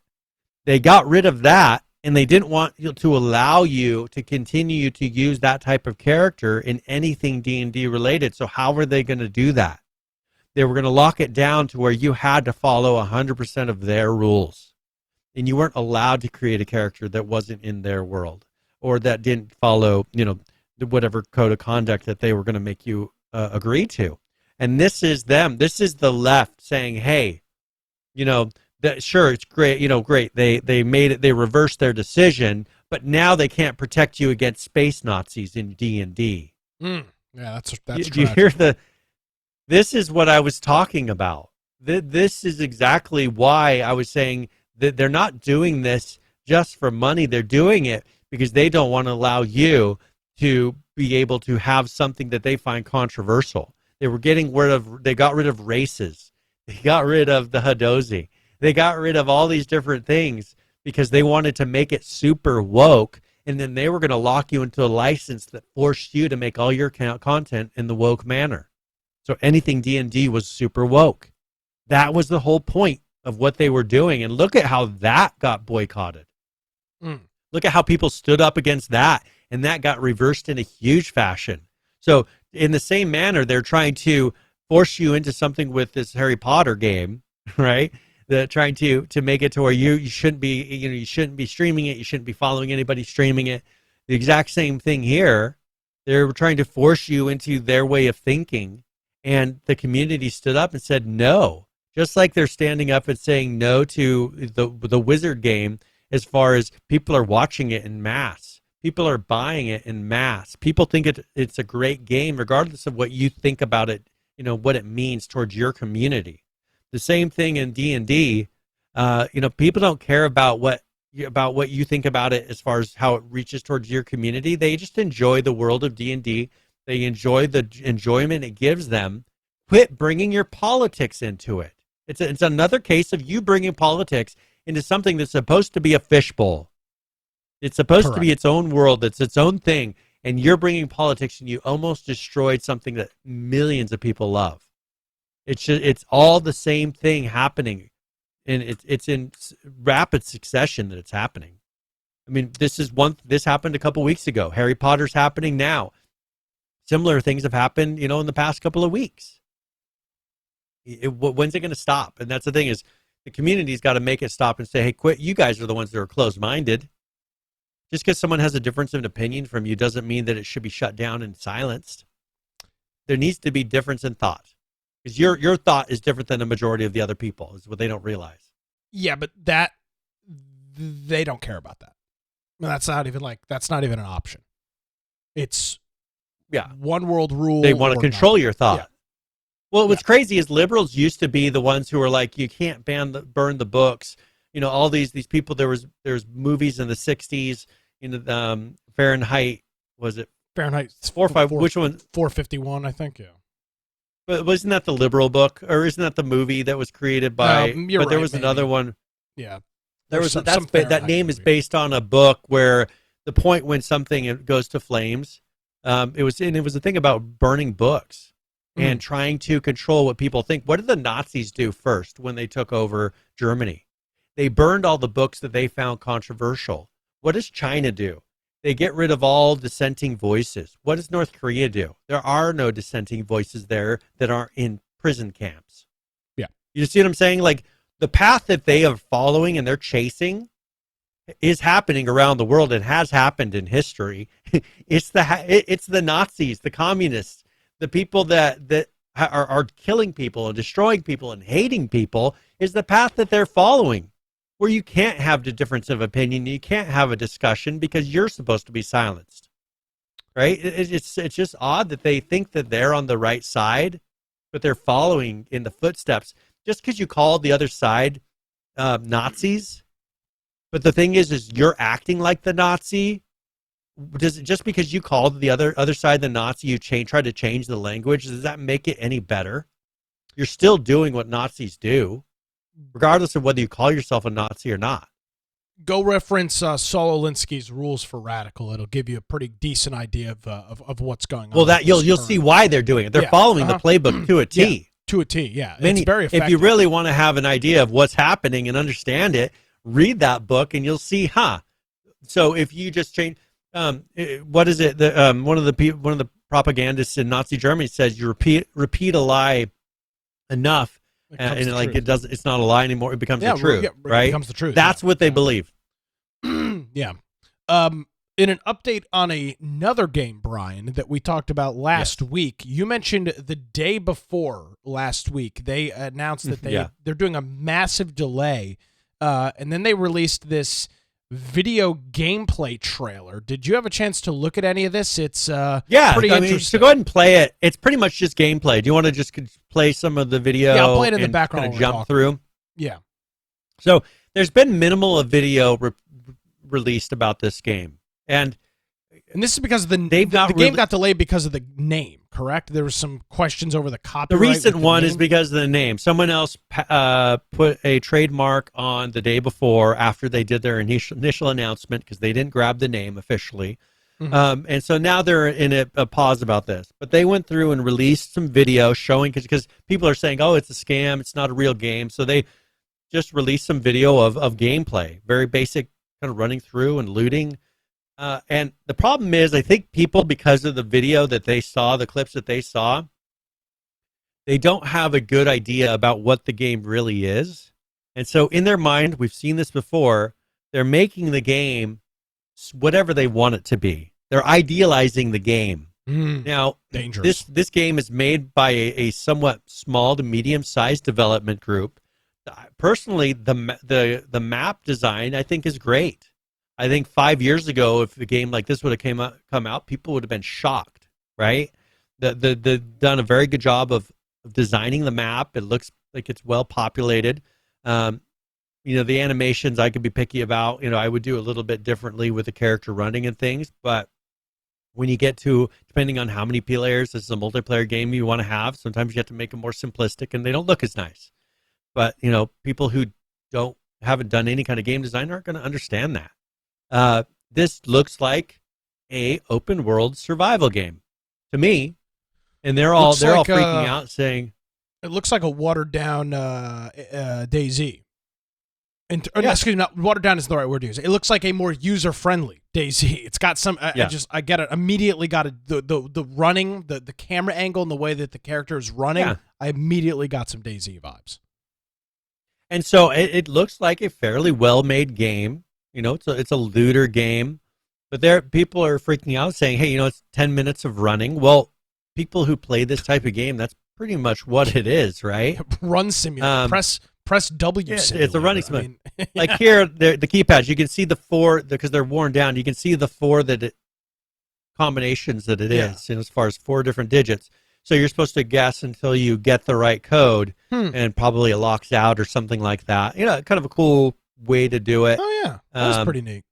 They got rid of that, and they didn't want to allow you to continue to use that type of character in anything D&D related. So how were they going to do that? They were going to lock it down to where you had to follow 100% of their rules. And you weren't allowed to create a character that wasn't in their world or that didn't follow, whatever code of conduct that they were going to make you agree to. And this is them. This is the left saying, hey, sure, it's great. Great. They made it. They reversed their decision, but now they can't protect you against space Nazis in D&D. Yeah, that's Do you hear this is what I was talking about. This is exactly why I was saying that they're not doing this just for money. They're doing it because they don't want to allow you to be able to have something that they find controversial. They got rid of races. They got rid of the Hadozi. They got rid of all these different things because they wanted to make it super woke, and then they were going to lock you into a license that forced you to make all your content in the woke manner. So anything D&D was super woke. That was the whole point of what they were doing, and look at how that got boycotted. Look at how people stood up against that, and that got reversed in a huge fashion. So in the same manner, they're trying to force you into something with this Harry Potter game, right? They're trying to make it to where you shouldn't be, you shouldn't be streaming it. You shouldn't be following anybody streaming it. The exact same thing here. They're trying to force you into their way of thinking, and the community stood up and said no. Just like they're standing up and saying no to the Wizard game, as far as people are watching it in mass. People are buying it in mass. People think it's a great game, regardless of what you think about it, what it means towards your community. The same thing in D&D. People don't care about what you think about it as far as how it reaches towards your community. They just enjoy the world of D&D. They enjoy the enjoyment it gives them. Quit bringing your politics into it. It's another case of you bringing politics into something that's supposed to be a fishbowl. It's supposed to be its own world. It's its own thing. And you're bringing politics, and you almost destroyed something that millions of people love. It's all the same thing happening. And it's in rapid succession that it's happening. I mean, this happened a couple weeks ago. Harry Potter's happening now. Similar things have happened, in the past couple of weeks. When's it going to stop? And that's the thing, is the community's got to make it stop and say, hey, quit. You guys are the ones that are closed-minded. Just because someone has a difference of opinion from you doesn't mean that it should be shut down and silenced. There needs to be difference in thought. Because your thought is different than the majority of the other people, is what they don't realize. Yeah, but they don't care about that. That's not even an option. It's one world rule. They want to control your thought. Yeah. Well, what's crazy is liberals used to be the ones who were like, you can't burn the books. All these people. There's movies in the '60s. Fahrenheit, was it Fahrenheit 4.5? Which one? 451, I think. Yeah. But wasn't that the liberal book, or isn't that the movie that was created by? But there was another one. Yeah. That name is based on a book where the point when something goes to flames. It was a thing about burning books and trying to control what people think. What did the Nazis do first when they took over Germany? They burned all the books that they found controversial. What does China do? They get rid of all dissenting voices. What does North Korea do? There are no dissenting voices there that aren't in prison camps. Yeah. You see what I'm saying? Like, the path that they are following and they're chasing is happening around the world and has happened in history. It's the Nazis, the communists, the people that are killing people and destroying people and hating people, is the path that they're following, where you can't have the difference of opinion. You can't have a discussion because you're supposed to be silenced, right? It's just odd that they think that they're on the right side, but they're following in the footsteps. Just because you call the other side Nazis, but the thing is you're acting like the Nazi. Just because you called the other side the Nazi, you try to change the language, does that make it any better? You're still doing what Nazis do, regardless of whether you call yourself a Nazi or not. Go reference Saul Alinsky's Rules for Radical. It'll give you a pretty decent idea of what's going on. Well, that you'll see why they're doing it. They're following the playbook to a T. Yeah, to a T, yeah. It's very effective. If you really want to have an idea of what's happening and understand it, read that book and you'll see, So if you just change, what is it? One of the propagandists in Nazi Germany says, you repeat a lie enough, It becomes and the like truth. it does, it's not a lie anymore. It becomes Yeah, the truth, yeah, it right? becomes the truth, That's yeah. what they believe. Yeah. In an update on another game, Brian, that we talked about last week, you mentioned the day before last week, they announced that they're doing a massive delay, and then they released this video gameplay trailer. Did you have a chance to look at any of this? It's pretty interesting. So go ahead and play it. It's pretty much just gameplay. Do you want to just play some of the video? Yeah, I'll play it in the and background kind of while we're jump through. Yeah. So there's been minimal of video released about this game, and this is because the game got delayed because of the name, correct? There was some questions over the copyright. The recent one name. is because of the name. Someone else put a trademark on the day before after they did their initial announcement because they didn't grab the name officially. Mm-hmm. And so now they're in a pause about this. But they went through and released some video showing, because people are saying, oh, it's a scam, it's not a real game. So they just released some video of gameplay, very basic, kind of running through and looting. And the problem is, I think people, because of the video that they saw, the clips that they saw, they don't have a good idea about what the game really is. And so in their mind, we've seen this before, they're making the game whatever they want it to be. They're idealizing the game. Now, dangerous. This game is made by a somewhat small to medium-sized development group. Personally, the map design, I think, is great. I think 5 years ago, if a game like this would have come out, people would have been shocked, right? They've done a very good job of designing the map. It looks like it's well populated. The animations I could be picky about. I would do a little bit differently with the character running and things. But when you get to, depending on how many players, this is a multiplayer game you want to have, sometimes you have to make them more simplistic, and they don't look as nice. But, people who haven't done any kind of game design aren't going to understand that. This looks like a open world survival game to me, and they're all freaking out, saying it looks like a watered down DayZ. Excuse me, not watered down is the right word to use. It looks like a more user friendly DayZ. It's got some. I get it. Immediately got it. The running, the camera angle, and the way that the character is running. Yeah. I immediately got some DayZ vibes. And so it looks like a fairly well-made game. It's a looter game, but people are freaking out, saying, "Hey, it's 10 minutes of running." Well, people who play this type of game, that's pretty much what it is, right? Run simulator. Press W. Simulator. It's a running simulator. Like here, the keypads, you can see the four because they're worn down. You can see the four combinations that it is, as far as 4 different digits. So you're supposed to guess until you get the right code, and probably it locks out or something like that. Kind of a cool way to do it. Oh yeah, that was pretty neat.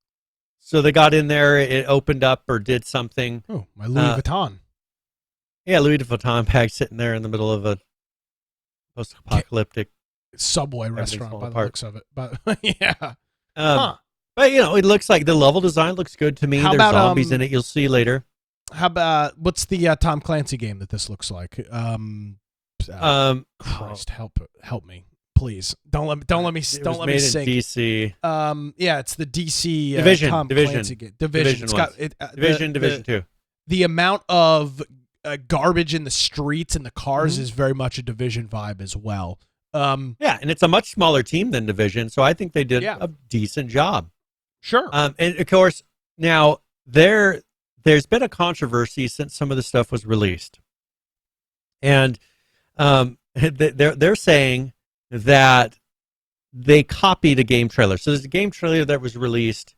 So they got in there, it opened up or did something. Oh, my Louis Vuitton. Yeah, Louis Vuitton bag sitting there in the middle of a post-apocalyptic Subway restaurant by the looks of it. But yeah. But it looks like the level design looks good to me. There's zombies in it. You'll see later. How about what's the Tom Clancy game that this looks like? Christ, help me, please. Don't let me sink. DC. Yeah, it's the DC Division. Tom Clancy game. Division. It's got Division 2. The amount of garbage in the streets and the cars is very much a Division vibe as well. And it's a much smaller team than Division, so I think they did a decent job. Sure. And of course, now there's been a controversy since some of the stuff was released, and they're saying that they copied a game trailer. So there's a game trailer that was released.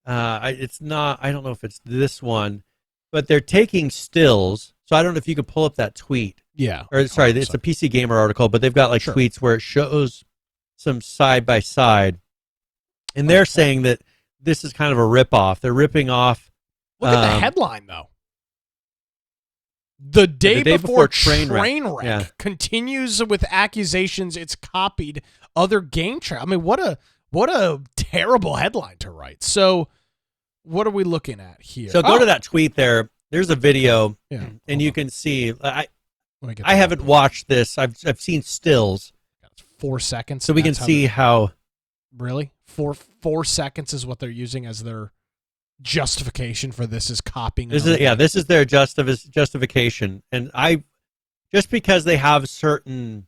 It's not. I don't know if it's this one, but they're taking stills. So I don't know if you could pull up that tweet. Yeah. Or sorry, it's a PC Gamer article, but they've got tweets where it shows some side by side, and they're saying that this is kind of a ripoff. They're ripping off. Look at the headline, though. The day before train wreck continues with accusations it's copied other game trailers. I mean, what a terrible headline to write. So, what are we looking at here? So go to that tweet there. There's a video, and you can see. I haven't watched this. I've seen stills. 4 seconds. So we can see how. Really? 4 seconds is what they're using as their justification for this is copying. This is their justification, and just because they have certain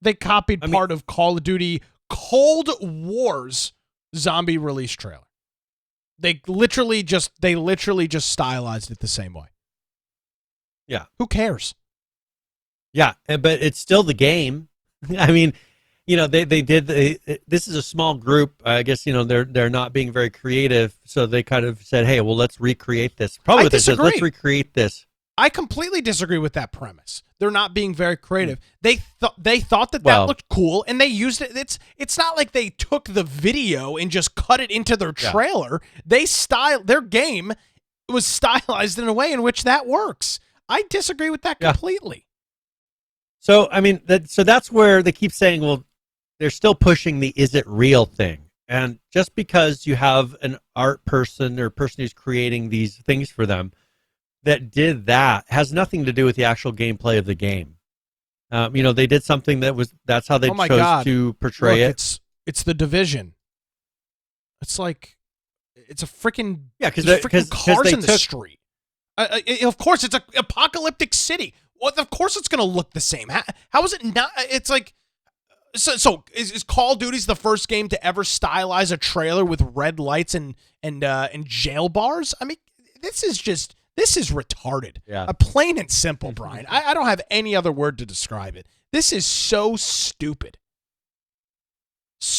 They copied part of Call of Duty Cold War's zombie release trailer. They literally just stylized it the same way. Yeah. Who cares? Yeah, but it's still the game. I mean, this is a small group. I guess, they're not being very creative, so they kind of said, hey, well, let's recreate this. Probably what they said, let's recreate this. I completely disagree with that premise. They're not being very creative. They thought that looked cool, and they used it. It's not like they took the video and just cut it into their trailer. Their game was stylized in a way in which that works. I disagree with that completely. So, I mean, that's where they keep saying, well, they're still pushing the is it real thing. And just because you have an art person or person who's creating these things for them that did that has nothing to do with the actual gameplay of the game. They did something that's how they chose to portray it. It's The Division. It's like, it's a freaking, because cars in the street. Of course, it's an apocalyptic city. Well, of course it's going to look the same. How is it not? It's like, so is Call of Duty's the first game to ever stylize a trailer with red lights and jail bars? I mean, this is retarded. Yeah. Plain and simple, Brian. I don't have any other word to describe it. This is so stupid.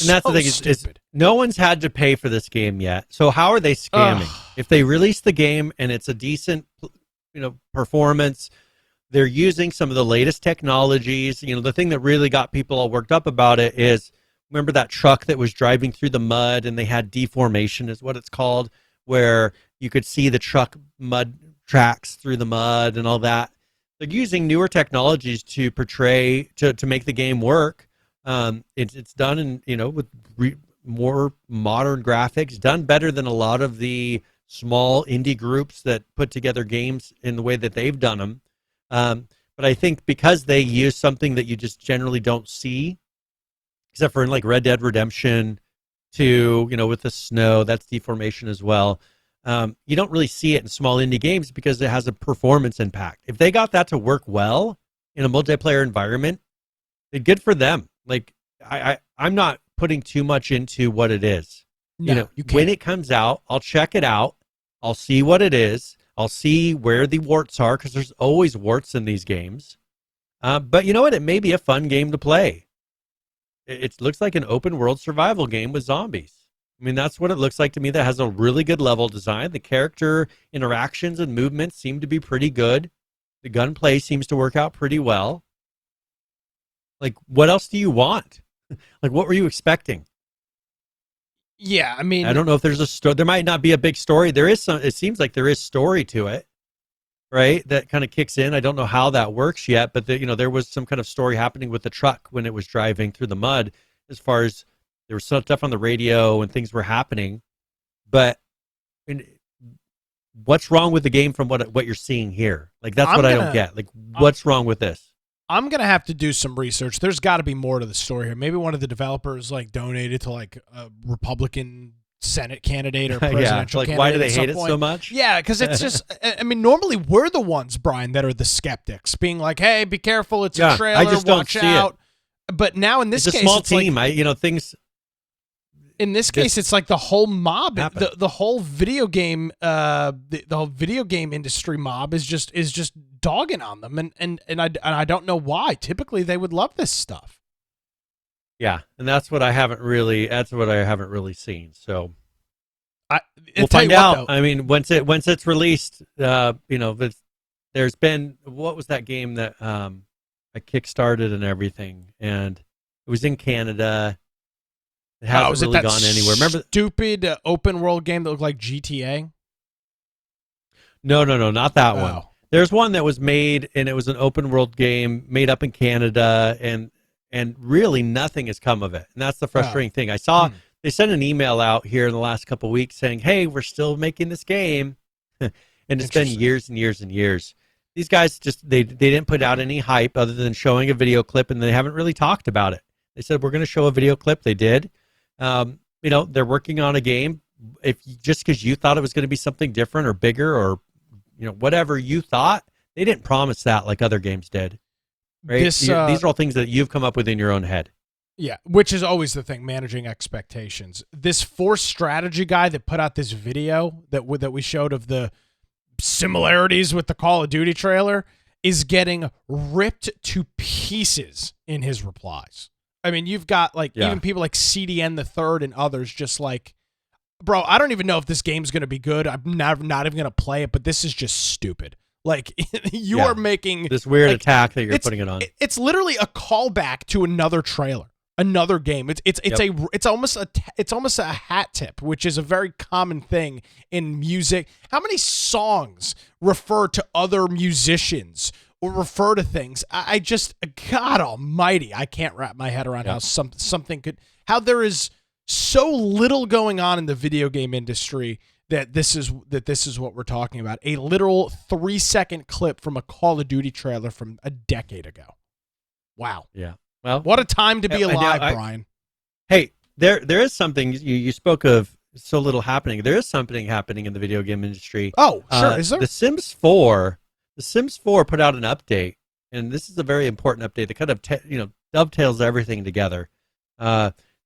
And that's the thing is no one's had to pay for this game yet. So how are they scamming? If they release the game and it's a decent, performance, they're using some of the latest technologies. The thing that really got people all worked up about it is, remember that truck that was driving through the mud and they had deformation is what it's called, where you could see the truck mud tracks through the mud and all that. They're using newer technologies to portray, to make the game work. It's done in, with more modern graphics, done better than a lot of the small indie groups that put together games in the way that they've done them. But I think because they use something that you just generally don't see, except for in like Red Dead Redemption 2, with the snow, that's deformation as well. You don't really see it in small indie games because it has a performance impact. If they got that to work well in a multiplayer environment, then good for them. Like I'm not putting too much into what it is. No, when it comes out, I'll check it out. I'll see what it is. I'll see where the warts are, because there's always warts in these games. But you know what? It may be a fun game to play. It looks like an open world survival game with zombies. I mean, that's what it looks like to me. That has a really good level design. The character interactions and movements seem to be pretty good. The gunplay seems to work out pretty well. Like, what else do you want? Like, what were you expecting? Yeah, I mean, I don't know if there's a story. There might not be a big story. There is some. It seems like there is story to it, right? That kind of kicks in. I don't know how that works yet, but there was some kind of story happening with the truck when it was driving through the mud, as far as there was some stuff on the radio and things were happening. But what's wrong with the game from what you're seeing here? Like, that's what I don't get. Like, what's wrong with this? I'm going to have to do some research. There's got to be more to the story here. Maybe one of the developers donated to a Republican Senate candidate or presidential candidate. Why do they hate it so much? Yeah, because it's just, I mean, normally we're the ones, Brian, that are the skeptics, being like, hey, be careful, it's a trailer, I just don't watch see out. It. But now in this case, it's a small team. Things. In this case, it's like the whole mob, the whole video game, the whole video game industry mob is just dogging on them, and I don't know why. Typically, they would love this stuff. Yeah, and that's what I haven't really seen. So we'll find out. I mean, once it's released, there's been, what was that game that I kickstarted and everything, and it was in Canada. It hasn't really gone anywhere. Remember stupid open world game that looked like GTA? No, not that one. There's one that was made, and it was an open world game made up in Canada, and really nothing has come of it. And that's the frustrating thing. I saw they sent an email out here in the last couple of weeks saying, "Hey, we're still making this game," and it's been years and years and years. These guys they didn't put out any hype other than showing a video clip, and they haven't really talked about it. They said we're going to show a video clip. They did. They're working on a game. Just because you thought it was going to be something different or bigger or whatever you thought, they didn't promise that like other games did. right? This, These are all things that you've come up with in your own head. Yeah, which is always the thing, managing expectations. This Force Strategy guy that put out this video that we showed of the similarities with the Call of Duty trailer is getting ripped to pieces in his replies. I mean, you've got even people like CDN the Third and others just like, bro, I don't even know if this game's going to be good. I'm not even going to play it, but this is just stupid. Like, you are making this weird attack that you're putting it on. It's literally a callback to another trailer, another game. It's almost a hat tip, which is a very common thing in music. How many songs refer to other musicians or refer to things? I just, God Almighty, I can't wrap my head around how something could, how there is so little going on in the video game industry that this is what we're talking about. A literal 3-second clip from a Call of Duty trailer from a decade ago. Wow. Yeah. Well, what a time to be alive, Brian. Hey, there is something you spoke of. So little happening. There is something happening in the video game industry. Oh, sure. Is there? The Sims 4 put out an update, and this is a very important update that kind of dovetails everything together.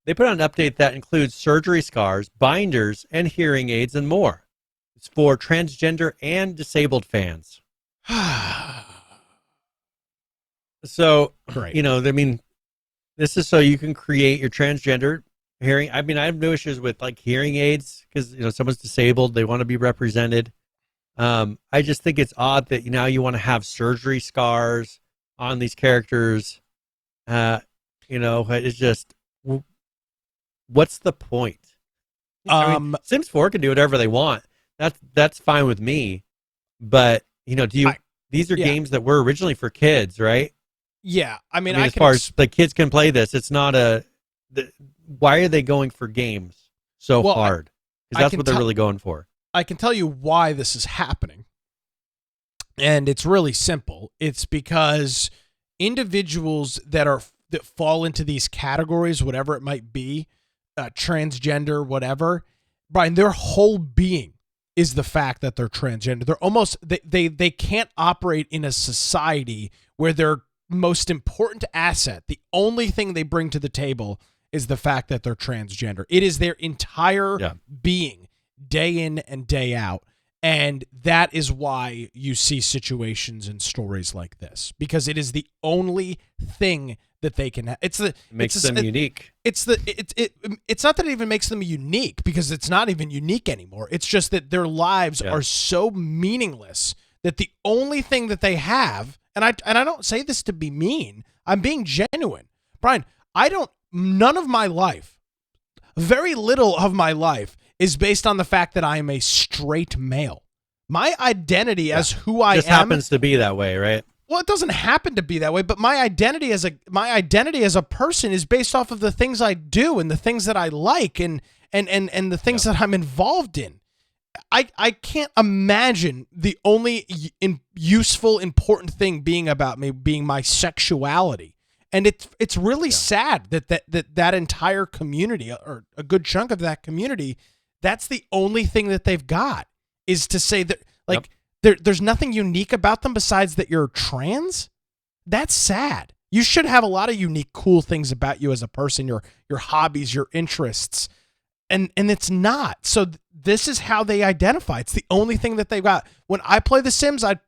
They put out an update that includes surgery scars, binders, and hearing aids, and more. It's for transgender and disabled fans. So, great. I mean, this is so you can create your transgender hearing. I mean, I have no issues with like hearing aids because someone's disabled, they want to be represented. I just think it's odd that now you want to have surgery scars on these characters. It's just, what's the point? I mean, Sims 4 can do whatever they want. That's fine with me. But these are games that were originally for kids, right? Yeah, I mean as far as the kids can play this, it's not why are they going for games so hard? Because that's what they're really going for. I can tell you why this is happening. And it's really simple. It's because individuals that fall into these categories, whatever it might be, transgender, whatever, Brian, their whole being is the fact that they're transgender. They're almost, they can't operate in a society where their most important asset, the only thing they bring to the table, is the fact that they're transgender. It is their entire being, day in and day out. And that is why you see situations and stories like this, because it is the only thing that they can have. Makes them unique. It's not that it even makes them unique, because it's not even unique anymore. It's just that their lives are so meaningless that the only thing that they have, and I don't say this to be mean, I'm being genuine. Brian, none of my life, very little of my life is based on the fact that I am a straight male. My identity as who I am just happens to be that way, right? Well, it doesn't happen to be that way, but my identity as a person is based off of the things I do and the things that I like and the things that I'm involved in. I can't imagine the only useful, important thing being about me being my sexuality. And it's really sad that entire community, or a good chunk of that community, that's the only thing that they've got, is to say that there's nothing unique about them besides that you're trans. That's sad. You should have a lot of unique, cool things about you as a person, your hobbies, your interests. And it's not. So this is how they identify. It's the only thing that they've got. When I play The Sims, I'd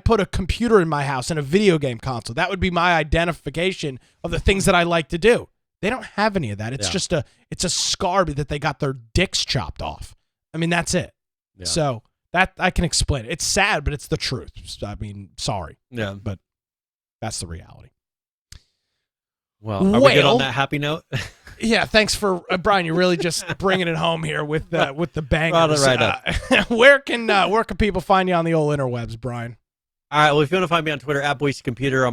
put a computer in my house and a video game console. That would be my identification of the things that I like to do. They don't have any of that. It's just it's a scar that they got their dicks chopped off. I mean, that's it. Yeah. So that I can explain it. It's sad, but it's the truth. I mean, sorry. Yeah. But that's the reality. Well, are we good on that happy note? Yeah, thanks for Brian. You're really just bringing it home here with the bangers. Brought it right up. Where can people find you on the old interwebs, Brian? All right. Well, if you want to find me on Twitter, at Boise Computer,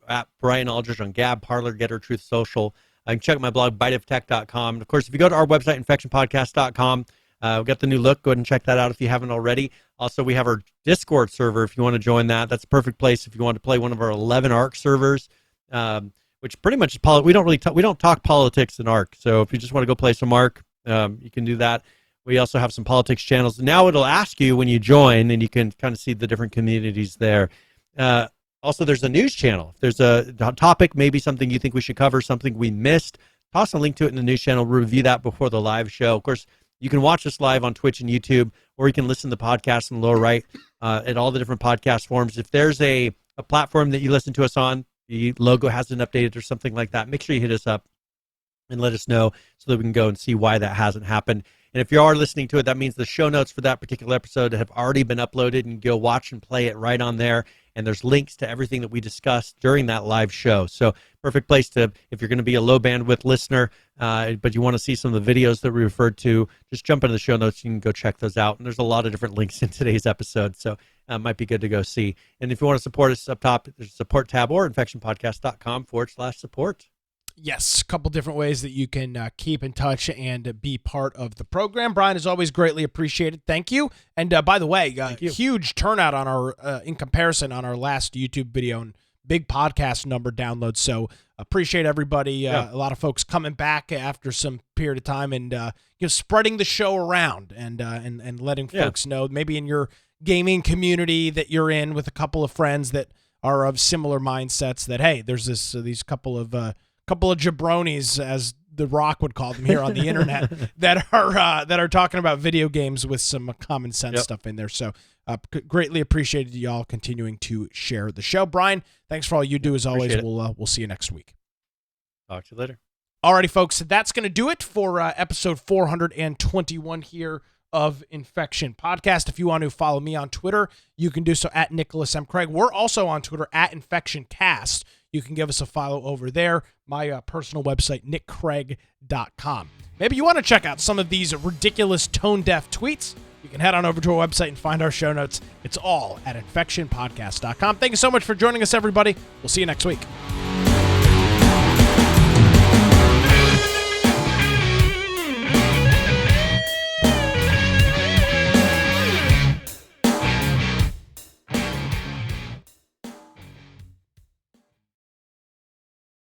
at Brian Aldridge on Gab, Parler, Getter, Truth Social. You can check out my blog, biteoftech.com. And of course, if you go to our website, infectionpodcast.com, we've got the new look. Go ahead and check that out if you haven't already. Also, we have our Discord server if you want to join that. That's a perfect place if you want to play one of our 11 ARC servers. Which pretty much is we don't talk politics in ARC. So if you just want to go play some ARC, you can do that. We also have some politics channels. Now it'll ask you when you join, and you can kind of see the different communities there. Also, there's a news channel. If there's a topic, maybe something you think we should cover, something we missed, toss a link to it in the news channel. We'll review that before the live show. Of course, you can watch us live on Twitch and YouTube, or you can listen to the podcast in the lower right at all the different podcast forms. If there's a platform that you listen to us on, the logo hasn't updated or something like that, make sure you hit us up and let us know so that we can go and see why that hasn't happened. And if you are listening to it, that means the show notes for that particular episode have already been uploaded, and go watch and play it right on there. And there's links to everything that we discussed during that live show. So perfect place to, if you're going to be a low bandwidth listener, but you want to see some of the videos that we referred to, just jump into the show notes. You can go check those out. And there's a lot of different links in today's episode. So it might be good to go see. And if you want to support us up top, there's a support tab or infectionpodcast.com/support. Yes, a couple different ways that you can keep in touch and be part of the program. Brian, is always greatly appreciated. Thank you. And by the way, huge turnout on our in comparison on our last YouTube video, and big podcast number downloads. So appreciate everybody. A lot of folks coming back after some period of time, and spreading the show around and letting folks know, maybe in your gaming community that you're in with a couple of friends that are of similar mindsets, that hey, there's these couple of jabronis, as The Rock would call them here on the internet, that are talking about video games with some common sense stuff in there. So greatly appreciated y'all continuing to share the show. Brian, thanks for all you do as always. We'll see you next week. Talk to you later. Alrighty, folks, that's going to do it for episode 421 here of Infection Podcast. If you want to follow me on Twitter, you can do so at Nicholas M. Craig. We're also on Twitter at InfectionCast. You can give us a follow over there. My personal website, nickcraig.com. Maybe you want to check out some of these ridiculous tone-deaf tweets. You can head on over to our website and find our show notes. It's all at infectionpodcast.com. Thank you so much for joining us, everybody. We'll see you next week.